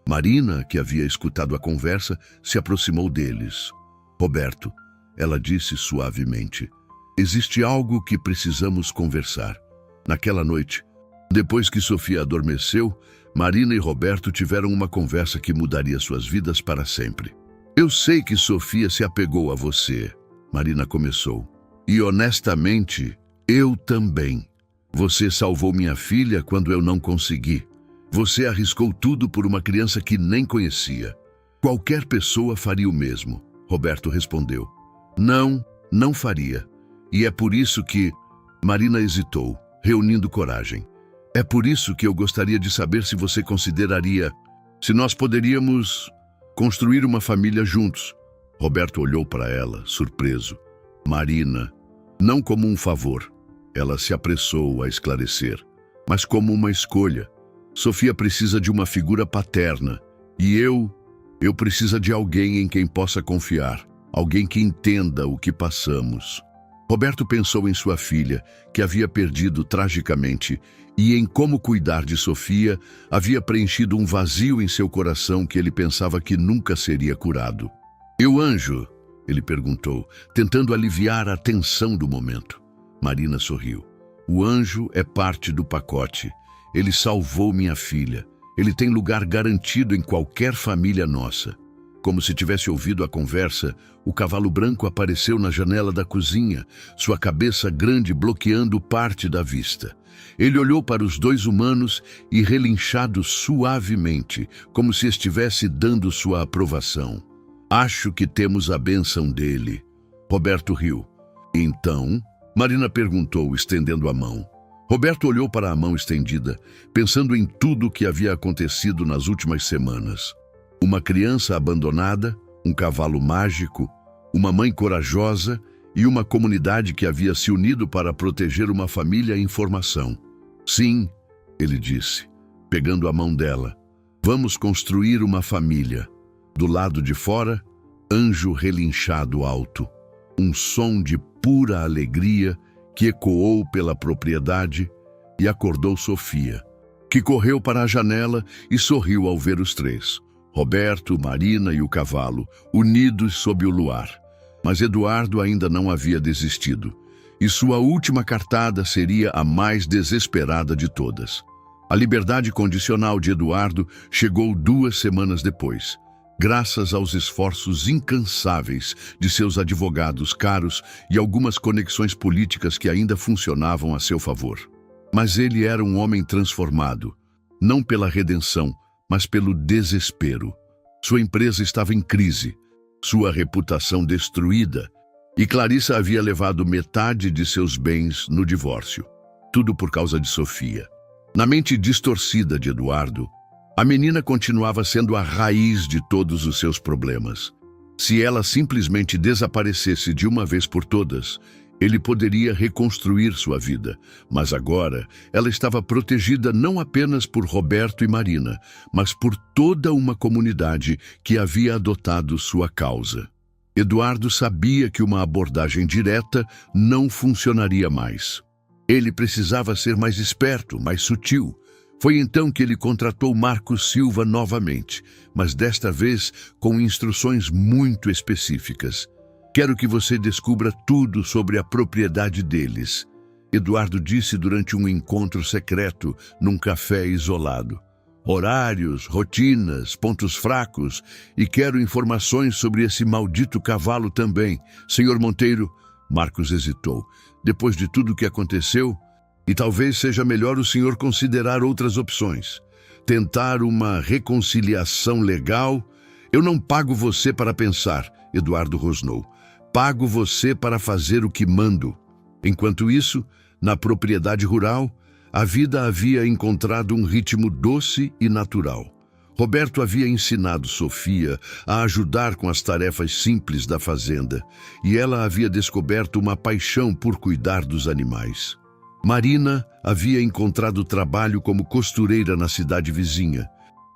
Marina, que havia escutado a conversa, se aproximou deles. "Roberto", ela disse suavemente, "existe algo que precisamos conversar." Naquela noite, depois que Sofia adormeceu, Marina e Roberto tiveram uma conversa que mudaria suas vidas para sempre. "Eu sei que Sofia se apegou a você", Marina começou. "E honestamente, eu também. Você salvou minha filha quando eu não consegui. Você arriscou tudo por uma criança que nem conhecia. Qualquer pessoa faria o mesmo", Roberto respondeu. Não faria. E é por isso que..." Marina hesitou, reunindo coragem. "É por isso que eu gostaria de saber se você consideraria... se nós poderíamos construir uma família juntos." Roberto olhou para ela, surpreso. "Marina, não como um favor." Ela se apressou a esclarecer. "Mas como uma escolha. Sofia precisa de uma figura paterna. E eu preciso de alguém em quem possa confiar. Alguém que entenda o que passamos." Roberto pensou em sua filha, que havia perdido tragicamente, e em como cuidar de Sofia havia preenchido um vazio em seu coração que ele pensava que nunca seria curado. "E o anjo?" ele perguntou, tentando aliviar a tensão do momento. Marina sorriu. "O anjo é parte do pacote. Ele salvou minha filha. Ele tem lugar garantido em qualquer família nossa." Como se tivesse ouvido a conversa, o cavalo branco apareceu na janela da cozinha, sua cabeça grande bloqueando parte da vista. Ele olhou para os dois humanos e relinchado suavemente, como se estivesse dando sua aprovação. "Acho que temos a bênção dele." Roberto riu. "Então?" Marina perguntou, estendendo a mão. Roberto olhou para a mão estendida, pensando em tudo o que havia acontecido nas últimas semanas. Uma criança abandonada, um cavalo mágico, uma mãe corajosa e uma comunidade que havia se unido para proteger uma família em formação. "Sim," ele disse, pegando a mão dela. "Vamos construir uma família." Do lado de fora, anjo relinchado alto. Um som de pura alegria que ecoou pela propriedade e acordou Sofia, que correu para a janela e sorriu ao ver os três. Roberto, Marina e o cavalo, unidos sob o luar. Mas Eduardo ainda não havia desistido, e sua última cartada seria a mais desesperada de todas. A liberdade condicional de Eduardo chegou 2 semanas depois, graças aos esforços incansáveis de seus advogados caros e algumas conexões políticas que ainda funcionavam a seu favor. Mas ele era um homem transformado, não pela redenção, mas pelo desespero. Sua empresa estava em crise, sua reputação destruída, e Clarissa havia levado metade de seus bens no divórcio. Tudo por causa de Sofia. Na mente distorcida de Eduardo, a menina continuava sendo a raiz de todos os seus problemas. Se ela simplesmente desaparecesse de uma vez por todas, ele poderia reconstruir sua vida, mas agora ela estava protegida não apenas por Roberto e Marina, mas por toda uma comunidade que havia adotado sua causa. Eduardo sabia que uma abordagem direta não funcionaria mais. Ele precisava ser mais esperto, mais sutil. Foi então que ele contratou Marcos Silva novamente, mas desta vez com instruções muito específicas. "Quero que você descubra tudo sobre a propriedade deles", Eduardo disse durante um encontro secreto num café isolado. "Horários, rotinas, pontos fracos, e quero informações sobre esse maldito cavalo também. Senhor Monteiro." Marcos hesitou. "Depois de tudo o que aconteceu, e talvez seja melhor o senhor considerar outras opções. Tentar uma reconciliação legal." "Eu não pago você para pensar", Eduardo rosnou. "Pago você para fazer o que mando." Enquanto isso, na propriedade rural, a vida havia encontrado um ritmo doce e natural. Roberto havia ensinado Sofia a ajudar com as tarefas simples da fazenda, e ela havia descoberto uma paixão por cuidar dos animais. Marina havia encontrado trabalho como costureira na cidade vizinha,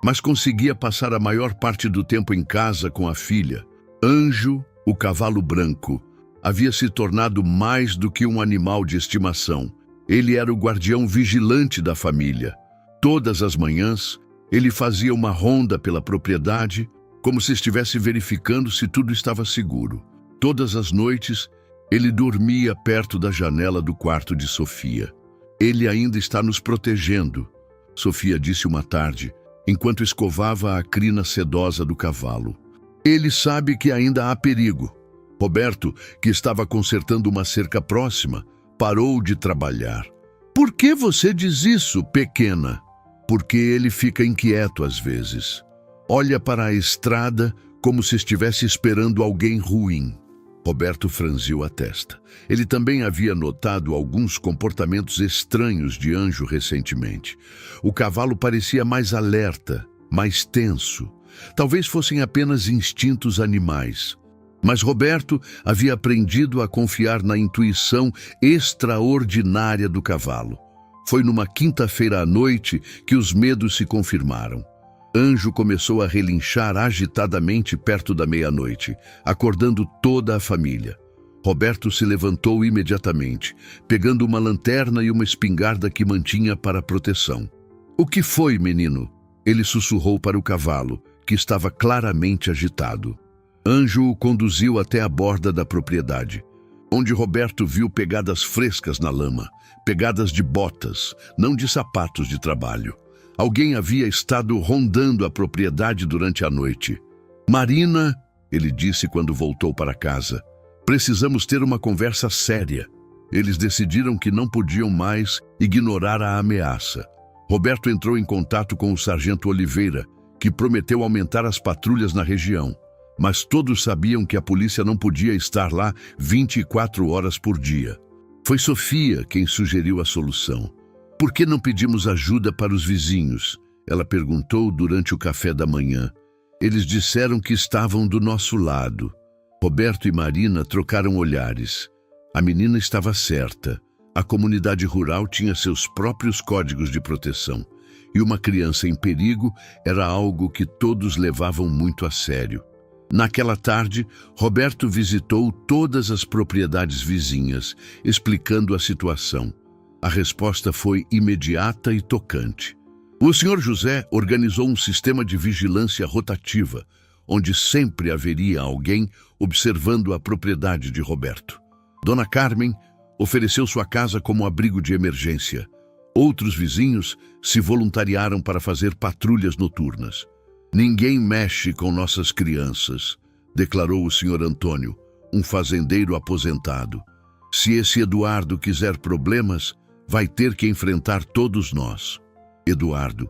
mas conseguia passar a maior parte do tempo em casa com a filha. Anjo, o cavalo branco, havia se tornado mais do que um animal de estimação. Ele era o guardião vigilante da família. Todas as manhãs, ele fazia uma ronda pela propriedade, como se estivesse verificando se tudo estava seguro. Todas as noites, ele dormia perto da janela do quarto de Sofia. "Ele ainda está nos protegendo", Sofia disse uma tarde, enquanto escovava a crina sedosa do cavalo. "Ele sabe que ainda há perigo." Roberto, que estava consertando uma cerca próxima, parou de trabalhar. "Por que você diz isso, pequena?" "Porque ele fica inquieto às vezes. Olha para a estrada como se estivesse esperando alguém ruim." Roberto franziu a testa. Ele também havia notado alguns comportamentos estranhos de Anjo recentemente. O cavalo parecia mais alerta, mais tenso. Talvez fossem apenas instintos animais. Mas Roberto havia aprendido a confiar na intuição extraordinária do cavalo. Foi numa quinta-feira à noite que os medos se confirmaram. Anjo começou a relinchar agitadamente perto da meia-noite, acordando toda a família. Roberto se levantou imediatamente, pegando uma lanterna e uma espingarda que mantinha para proteção. "O que foi, menino?" Ele sussurrou para o cavalo, que estava claramente agitado. Anjo o conduziu até a borda da propriedade, onde Roberto viu pegadas frescas na lama, pegadas de botas, não de sapatos de trabalho. Alguém havia estado rondando a propriedade durante a noite. "Marina", ele disse quando voltou para casa, "precisamos ter uma conversa séria." Eles decidiram que não podiam mais ignorar a ameaça. Roberto entrou em contato com o sargento Oliveira, que prometeu aumentar as patrulhas na região. Mas todos sabiam que a polícia não podia estar lá 24 horas por dia. Foi Sofia quem sugeriu a solução. "Por que não pedimos ajuda para os vizinhos?" ela perguntou durante o café da manhã. "Eles disseram que estavam do nosso lado." Roberto e Marina trocaram olhares. A menina estava certa. A comunidade rural tinha seus próprios códigos de proteção. E uma criança em perigo era algo que todos levavam muito a sério. Naquela tarde, Roberto visitou todas as propriedades vizinhas, explicando a situação. A resposta foi imediata e tocante. O Sr. José organizou um sistema de vigilância rotativa, onde sempre haveria alguém observando a propriedade de Roberto. Dona Carmen ofereceu sua casa como abrigo de emergência. Outros vizinhos se voluntariaram para fazer patrulhas noturnas. "Ninguém mexe com nossas crianças", declarou o Sr. Antônio, um fazendeiro aposentado. "Se esse Eduardo quiser problemas, vai ter que enfrentar todos nós." Eduardo,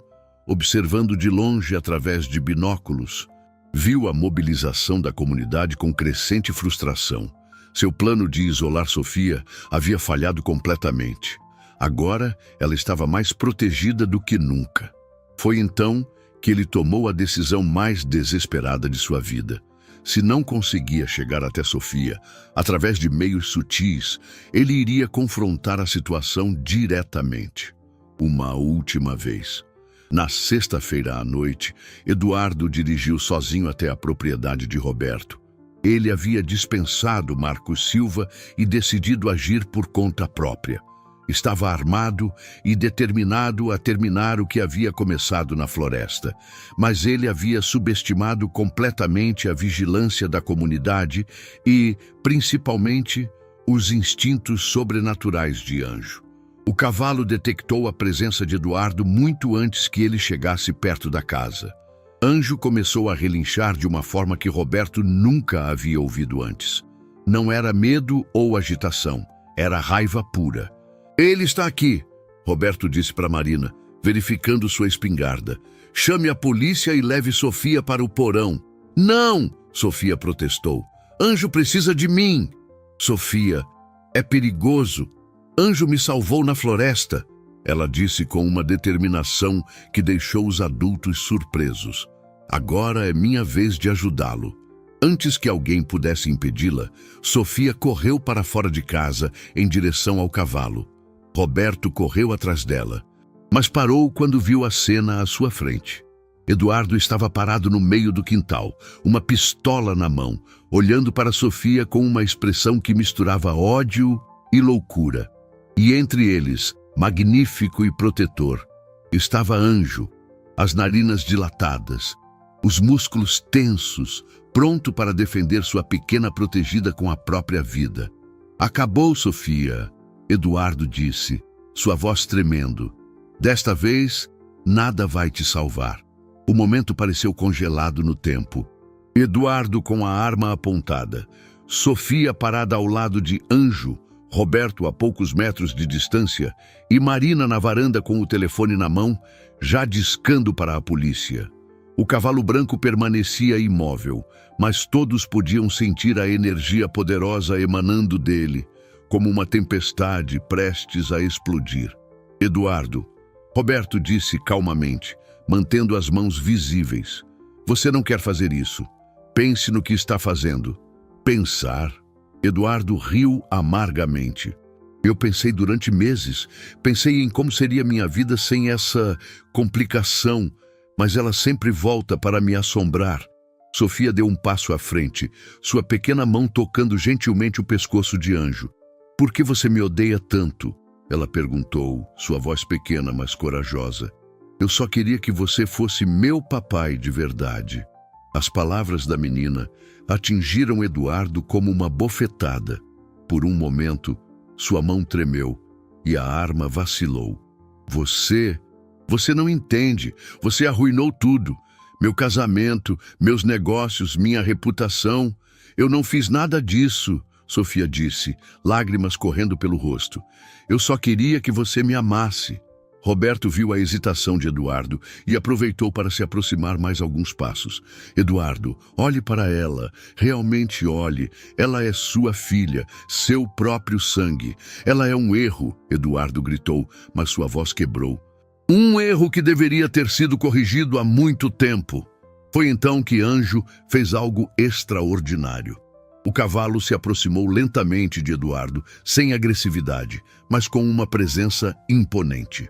observando de longe através de binóculos, viu a mobilização da comunidade com crescente frustração. Seu plano de isolar Sofia havia falhado completamente. Agora, ela estava mais protegida do que nunca. Foi então que ele tomou a decisão mais desesperada de sua vida. Se não conseguia chegar até Sofia, através de meios sutis, ele iria confrontar a situação diretamente. Uma última vez. Na sexta-feira à noite, Eduardo dirigiu sozinho até a propriedade de Roberto. Ele havia dispensado Marcos Silva e decidido agir por conta própria. Estava armado e determinado a terminar o que havia começado na floresta, mas ele havia subestimado completamente a vigilância da comunidade e, principalmente, os instintos sobrenaturais de Anjo. O cavalo detectou a presença de Eduardo muito antes que ele chegasse perto da casa. Anjo começou a relinchar de uma forma que Roberto nunca havia ouvido antes. Não era medo ou agitação, era raiva pura. "Ele está aqui", Roberto disse para Marina, verificando sua espingarda. "Chame a polícia e leve Sofia para o porão." "Não!" Sofia protestou. "Anjo precisa de mim." "Sofia, é perigoso. Anjo me salvou na floresta", ela disse com uma determinação que deixou os adultos surpresos. "Agora é minha vez de ajudá-lo." Antes que alguém pudesse impedi-la, Sofia correu para fora de casa em direção ao cavalo. Roberto correu atrás dela, mas parou quando viu a cena à sua frente. Eduardo estava parado no meio do quintal, uma pistola na mão, olhando para Sofia com uma expressão que misturava ódio e loucura. E entre eles, magnífico e protetor, estava Anjo, as narinas dilatadas, os músculos tensos, pronto para defender sua pequena protegida com a própria vida. "Acabou, Sofia", Eduardo disse, sua voz tremendo. "Desta vez, nada vai te salvar." O momento pareceu congelado no tempo. Eduardo com a arma apontada, Sofia parada ao lado de Anjo, Roberto a poucos metros de distância e Marina na varanda com o telefone na mão, já discando para a polícia. O cavalo branco permanecia imóvel, mas todos podiam sentir a energia poderosa emanando dele, como uma tempestade prestes a explodir. "Eduardo", Roberto disse calmamente, mantendo as mãos visíveis. "Você não quer fazer isso. Pense no que está fazendo." "Pensar?" Eduardo riu amargamente. "Eu pensei durante meses. Pensei em como seria minha vida sem essa complicação, mas ela sempre volta para me assombrar." Sofia deu um passo à frente, sua pequena mão tocando gentilmente o pescoço de Anjo. "Por que você me odeia tanto?" ela perguntou, sua voz pequena, mas corajosa. "Eu só queria que você fosse meu papai de verdade." As palavras da menina atingiram Eduardo como uma bofetada. Por um momento, sua mão tremeu e a arma vacilou. Você não entende. Você arruinou tudo. Meu casamento, meus negócios, minha reputação. Eu não fiz nada disso, Sofia disse, lágrimas correndo pelo rosto. Eu só queria que você me amasse. Roberto viu a hesitação de Eduardo e aproveitou para se aproximar mais alguns passos. Eduardo, olhe para ela, realmente olhe. Ela é sua filha, seu próprio sangue. Ela é um erro, Eduardo gritou, mas sua voz quebrou. Um erro que deveria ter sido corrigido há muito tempo. Foi então que Anjo fez algo extraordinário. O cavalo se aproximou lentamente de Eduardo, sem agressividade, mas com uma presença imponente.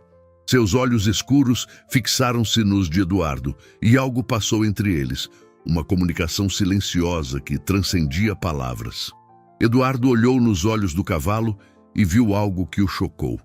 Seus olhos escuros fixaram-se nos de Eduardo e algo passou entre eles, uma comunicação silenciosa que transcendia palavras. Eduardo olhou nos olhos do cavalo e viu algo que o chocou.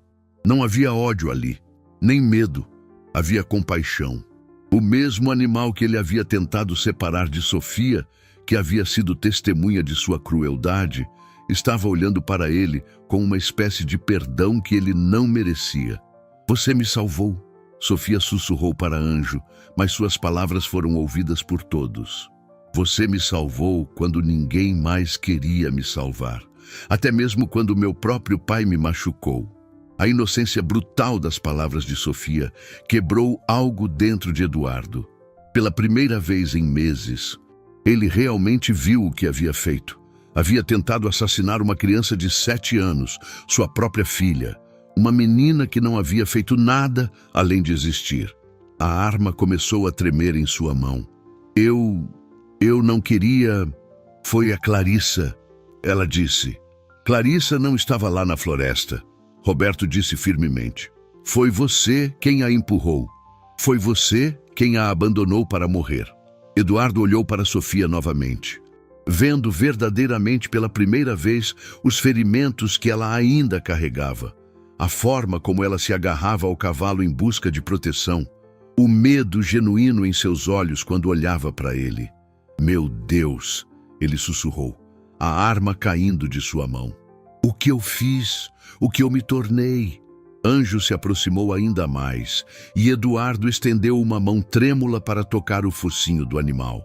Não havia ódio ali, nem medo, havia compaixão. O mesmo animal que ele havia tentado separar de Sofia, que havia sido testemunha de sua crueldade, estava olhando para ele com uma espécie de perdão que ele não merecia. Você me salvou, Sofia sussurrou para Anjo, mas suas palavras foram ouvidas por todos. Você me salvou quando ninguém mais queria me salvar, até mesmo quando meu próprio pai me machucou. A inocência brutal das palavras de Sofia quebrou algo dentro de Eduardo. Pela primeira vez em meses, ele realmente viu o que havia feito. Havia tentado assassinar uma criança de 7 anos, sua própria filha. Uma menina que não havia feito nada além de existir. A arma começou a tremer em sua mão. Eu não queria... Foi a Clarissa, ela disse. Clarissa não estava lá na floresta. Roberto disse firmemente. Foi você quem a empurrou. Foi você quem a abandonou para morrer. Eduardo olhou para Sofia novamente, vendo verdadeiramente pela primeira vez os ferimentos que ela ainda carregava. A forma como ela se agarrava ao cavalo em busca de proteção, o medo genuíno em seus olhos quando olhava para ele. Meu Deus, ele sussurrou, a arma caindo de sua mão. O que eu fiz? O que eu me tornei? Anjo se aproximou ainda mais e Eduardo estendeu uma mão trêmula para tocar o focinho do animal.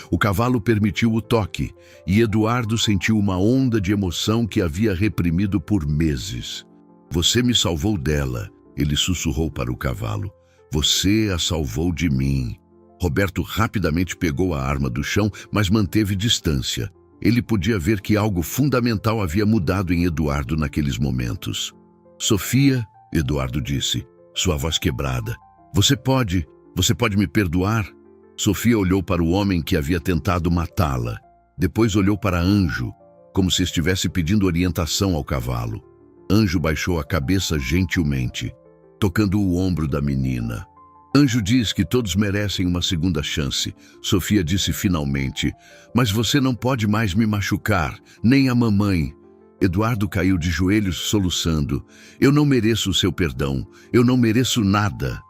O cavalo permitiu o toque e Eduardo sentiu uma onda de emoção que havia reprimido por meses. Você me salvou dela, ele sussurrou para o cavalo. Você a salvou de mim. Roberto rapidamente pegou a arma do chão, mas manteve distância. Ele podia ver que algo fundamental havia mudado em Eduardo naqueles momentos. Sofia, Eduardo disse, sua voz quebrada. Você pode me perdoar? Sofia olhou para o homem que havia tentado matá-la. Depois olhou para Anjo, como se estivesse pedindo orientação ao cavalo. Anjo baixou a cabeça gentilmente, tocando o ombro da menina. Anjo diz que todos merecem uma segunda chance, Sofia disse finalmente. Mas você não pode mais me machucar, nem a mamãe. Eduardo caiu de joelhos soluçando. Eu não mereço o seu perdão, eu não mereço nada.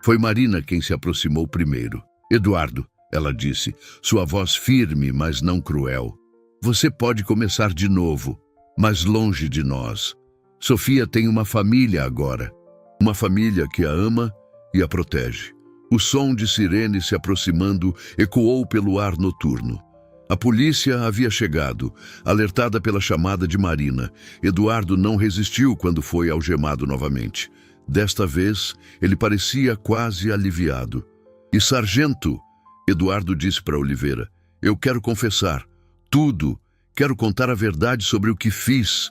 Foi Marina quem se aproximou primeiro. Eduardo, ela disse, sua voz firme, mas não cruel. Você pode começar de novo, mas longe de nós. Sofia tem uma família agora, uma família que a ama e a protege. O som de sirene se aproximando ecoou pelo ar noturno. A polícia havia chegado, alertada pela chamada de Marina. Eduardo não resistiu quando foi algemado novamente. Desta vez, ele parecia quase aliviado. E sargento, Eduardo disse para Oliveira, eu quero confessar tudo, quero contar a verdade sobre o que fiz.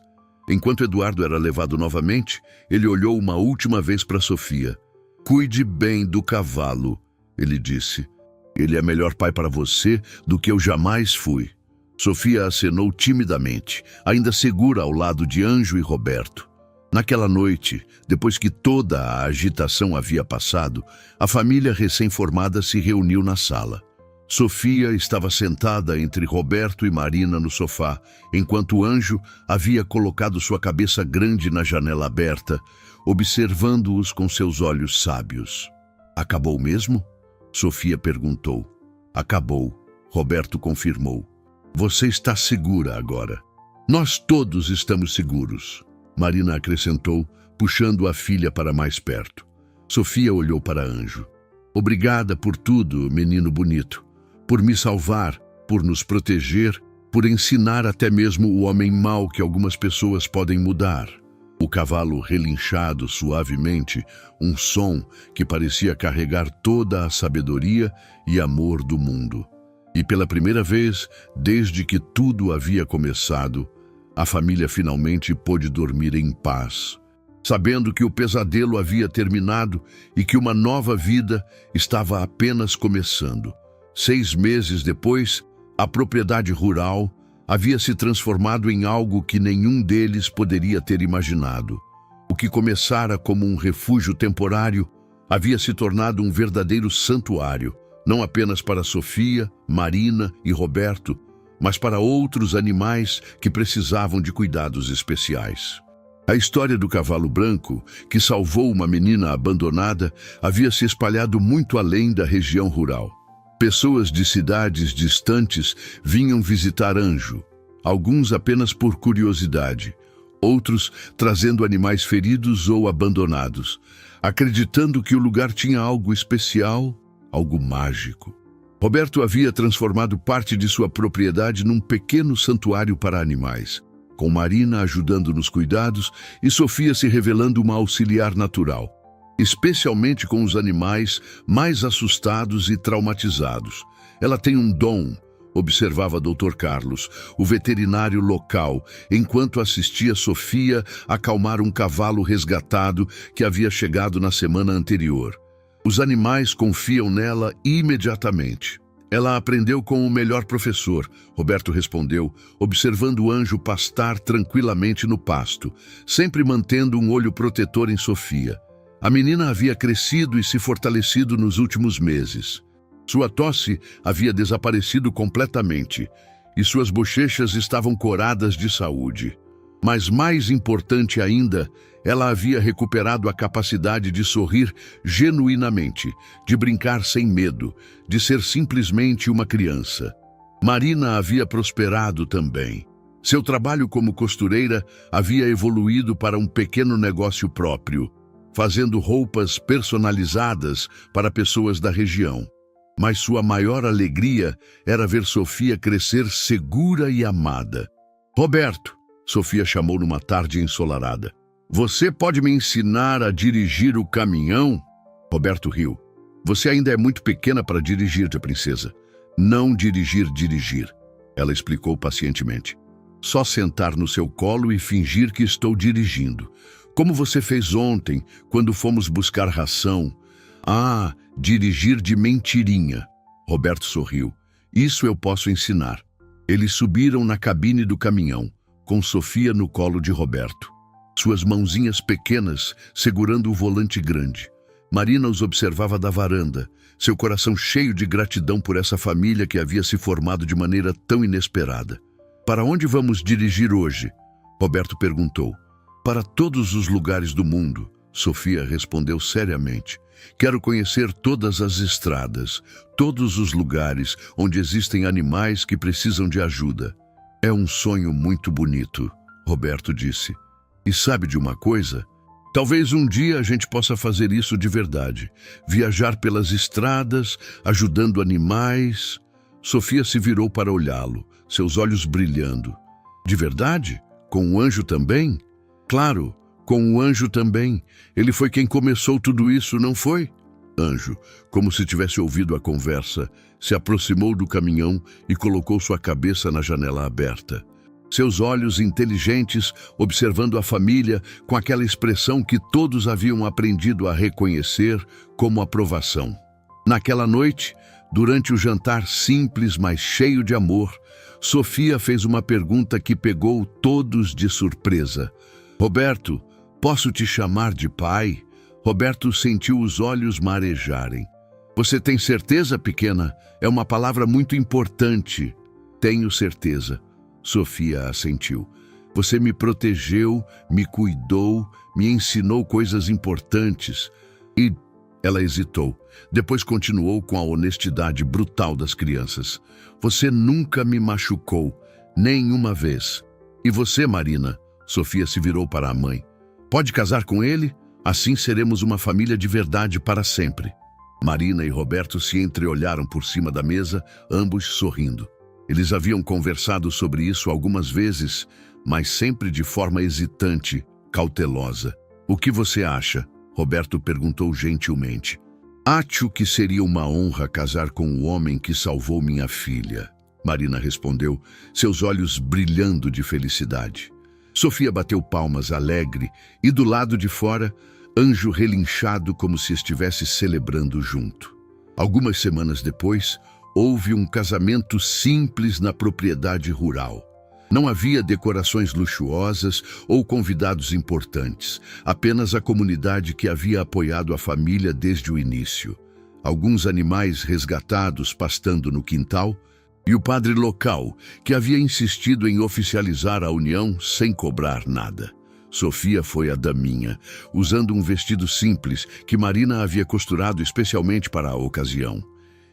Enquanto Eduardo era levado novamente, ele olhou uma última vez para Sofia. Cuide bem do cavalo, ele disse. Ele é melhor pai para você do que eu jamais fui. Sofia acenou timidamente, ainda segura ao lado de Anjo e Roberto. Naquela noite, depois que toda a agitação havia passado, a família recém-formada se reuniu na sala. Sofia estava sentada entre Roberto e Marina no sofá, enquanto o anjo havia colocado sua cabeça grande na janela aberta, observando-os com seus olhos sábios. Acabou mesmo? Sofia perguntou. Acabou, Roberto confirmou. Você está segura agora. Nós todos estamos seguros, Marina acrescentou, puxando a filha para mais perto. Sofia olhou para Anjo. Obrigada por tudo, menino bonito. Por me salvar, por nos proteger, por ensinar até mesmo o homem mau que algumas pessoas podem mudar. O cavalo relinchado suavemente, um som que parecia carregar toda a sabedoria e amor do mundo. E pela primeira vez, desde que tudo havia começado, a família finalmente pôde dormir em paz, sabendo que o pesadelo havia terminado e que uma nova vida estava apenas começando. 6 meses depois, a propriedade rural havia se transformado em algo que nenhum deles poderia ter imaginado. O que começara como um refúgio temporário havia se tornado um verdadeiro santuário, não apenas para Sofia, Marina e Roberto, mas para outros animais que precisavam de cuidados especiais. A história do cavalo branco, que salvou uma menina abandonada, havia se espalhado muito além da região rural. Pessoas de cidades distantes vinham visitar Anjo, alguns apenas por curiosidade, outros trazendo animais feridos ou abandonados, acreditando que o lugar tinha algo especial, algo mágico. Roberto havia transformado parte de sua propriedade num pequeno santuário para animais, com Marina ajudando nos cuidados e Sofia se revelando uma auxiliar natural, especialmente com os animais mais assustados e traumatizados. Ela tem um dom, observava Dr. Carlos, o veterinário local, enquanto assistia Sofia acalmar um cavalo resgatado que havia chegado na semana anterior. Os animais confiam nela imediatamente. Ela aprendeu com o melhor professor, Roberto respondeu, observando o Anjo pastar tranquilamente no pasto, sempre mantendo um olho protetor em Sofia. A menina havia crescido e se fortalecido nos últimos meses. Sua tosse havia desaparecido completamente e suas bochechas estavam coradas de saúde. Mas mais importante ainda, ela havia recuperado a capacidade de sorrir genuinamente, de brincar sem medo, de ser simplesmente uma criança. Marina havia prosperado também. Seu trabalho como costureira havia evoluído para um pequeno negócio próprio, fazendo roupas personalizadas para pessoas da região. Mas sua maior alegria era ver Sofia crescer segura e amada. Roberto, Sofia chamou numa tarde ensolarada. Você pode me ensinar a dirigir o caminhão? Roberto riu. Você ainda é muito pequena para dirigir, princesa. Não dirigir. Ela explicou pacientemente. Só sentar no seu colo e fingir que estou dirigindo. Como você fez ontem, quando fomos buscar ração. Ah, dirigir de mentirinha. Roberto sorriu. Isso eu posso ensinar. Eles subiram na cabine do caminhão, com Sofia no colo de Roberto. Suas mãozinhas pequenas segurando o volante grande. Marina os observava da varanda, seu coração cheio de gratidão por essa família que havia se formado de maneira tão inesperada. Para onde vamos dirigir hoje? Roberto perguntou. Para todos os lugares do mundo, Sofia respondeu seriamente. Quero conhecer todas as estradas, todos os lugares onde existem animais que precisam de ajuda. É um sonho muito bonito, Roberto disse. E sabe de uma coisa? Talvez um dia a gente possa fazer isso de verdade. Viajar pelas estradas, ajudando animais. Sofia se virou para olhá-lo, seus olhos brilhando. De verdade? Com o Anjo também? Claro, com o Anjo também. Ele foi quem começou tudo isso, não foi? Anjo, como se tivesse ouvido a conversa, se aproximou do caminhão e colocou sua cabeça na janela aberta. Seus olhos inteligentes observando a família com aquela expressão que todos haviam aprendido a reconhecer como aprovação. Naquela noite, durante o jantar simples, mas cheio de amor, Sofia fez uma pergunta que pegou todos de surpresa. Roberto, posso te chamar de pai? Roberto sentiu os olhos marejarem. Você tem certeza, pequena? É uma palavra muito importante. Tenho certeza. Sofia assentiu. Você me protegeu, me cuidou, me ensinou coisas importantes. E ela hesitou. Depois continuou com a honestidade brutal das crianças. Você nunca me machucou, nenhuma vez. E você, Marina? Sofia se virou para a mãe. Pode casar com ele? Assim seremos uma família de verdade para sempre. Marina e Roberto se entreolharam por cima da mesa, ambos sorrindo. Eles haviam conversado sobre isso algumas vezes, mas sempre de forma hesitante, cautelosa. O que você acha? Roberto perguntou gentilmente. Acho que seria uma honra casar com o homem que salvou minha filha. Marina respondeu, seus olhos brilhando de felicidade. Sofia bateu palmas alegre e do lado de fora, Anjo relinchado como se estivesse celebrando junto. Algumas semanas depois, houve um casamento simples na propriedade rural. Não havia decorações luxuosas ou convidados importantes, apenas a comunidade que havia apoiado a família desde o início. Alguns animais resgatados pastando no quintal e o padre local, que havia insistido em oficializar a união sem cobrar nada. Sofia foi a daminha, usando um vestido simples que Marina havia costurado especialmente para a ocasião.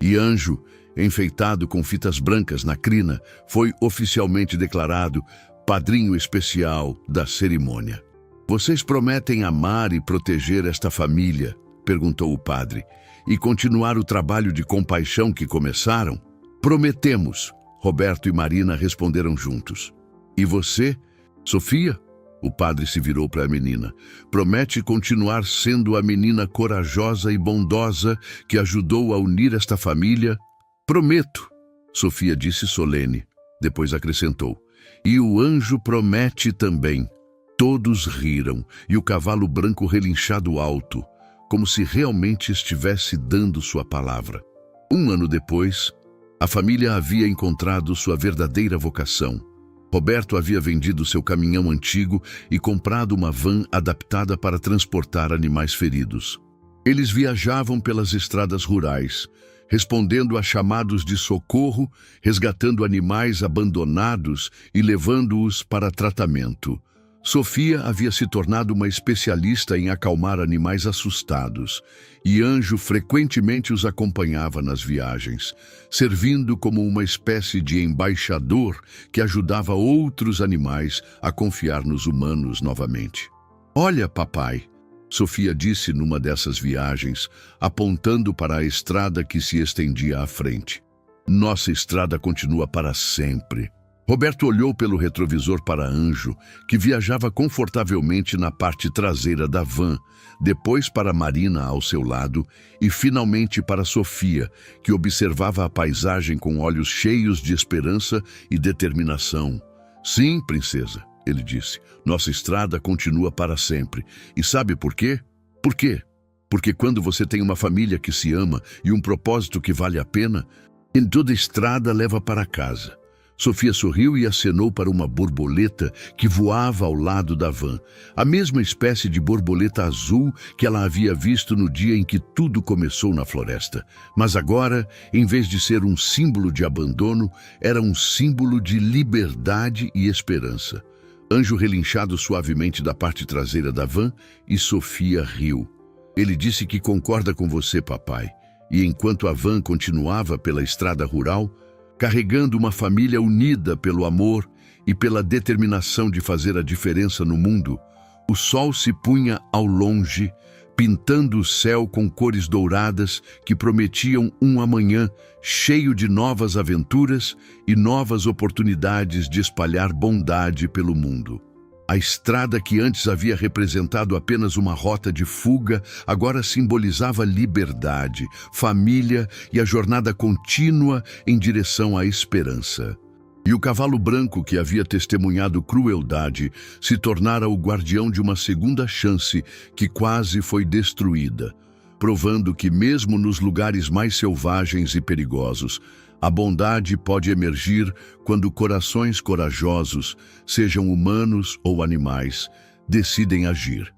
E Anjo, enfeitado com fitas brancas na crina, foi oficialmente declarado padrinho especial da cerimônia. Vocês prometem amar e proteger esta família? Perguntou o padre. E continuar o trabalho de compaixão que começaram? Prometemos, Roberto e Marina responderam juntos. E você, Sofia? O padre se virou para a menina. Promete continuar sendo a menina corajosa e bondosa que ajudou a unir esta família? Prometo, Sofia disse solene. Depois acrescentou. E o anjo promete também. Todos riram e o cavalo branco relinchado alto, como se realmente estivesse dando sua palavra. Um ano depois, a família havia encontrado sua verdadeira vocação. Roberto havia vendido seu caminhão antigo e comprado uma van adaptada para transportar animais feridos. Eles viajavam pelas estradas rurais, respondendo a chamados de socorro, resgatando animais abandonados e levando-os para tratamento. Sofia havia se tornado uma especialista em acalmar animais assustados, e Anjo frequentemente os acompanhava nas viagens, servindo como uma espécie de embaixador que ajudava outros animais a confiar nos humanos novamente. Olha, papai, Sofia disse numa dessas viagens, apontando para a estrada que se estendia à frente. Nossa estrada continua para sempre. Roberto olhou pelo retrovisor para Anjo, que viajava confortavelmente na parte traseira da van, depois para Marina ao seu lado e finalmente para Sofia, que observava a paisagem com olhos cheios de esperança e determinação. Sim, princesa, ele disse, nossa estrada continua para sempre. E sabe por quê? Por quê? Porque quando você tem uma família que se ama e um propósito que vale a pena, em toda estrada leva para casa. Sofia sorriu e acenou para uma borboleta que voava ao lado da van, a mesma espécie de borboleta azul que ela havia visto no dia em que tudo começou na floresta. Mas agora, em vez de ser um símbolo de abandono, era um símbolo de liberdade e esperança. Anjo relinchado suavemente da parte traseira da van e Sofia riu. Ele disse que concorda com você, papai, e enquanto a van continuava pela estrada rural, carregando uma família unida pelo amor e pela determinação de fazer a diferença no mundo, o sol se punha ao longe, pintando o céu com cores douradas que prometiam um amanhã cheio de novas aventuras e novas oportunidades de espalhar bondade pelo mundo. A estrada que antes havia representado apenas uma rota de fuga, agora simbolizava liberdade, família e a jornada contínua em direção à esperança. E o cavalo branco que havia testemunhado crueldade se tornara o guardião de uma segunda chance que quase foi destruída, provando que mesmo nos lugares mais selvagens e perigosos, a bondade pode emergir quando corações corajosos, sejam humanos ou animais, decidem agir.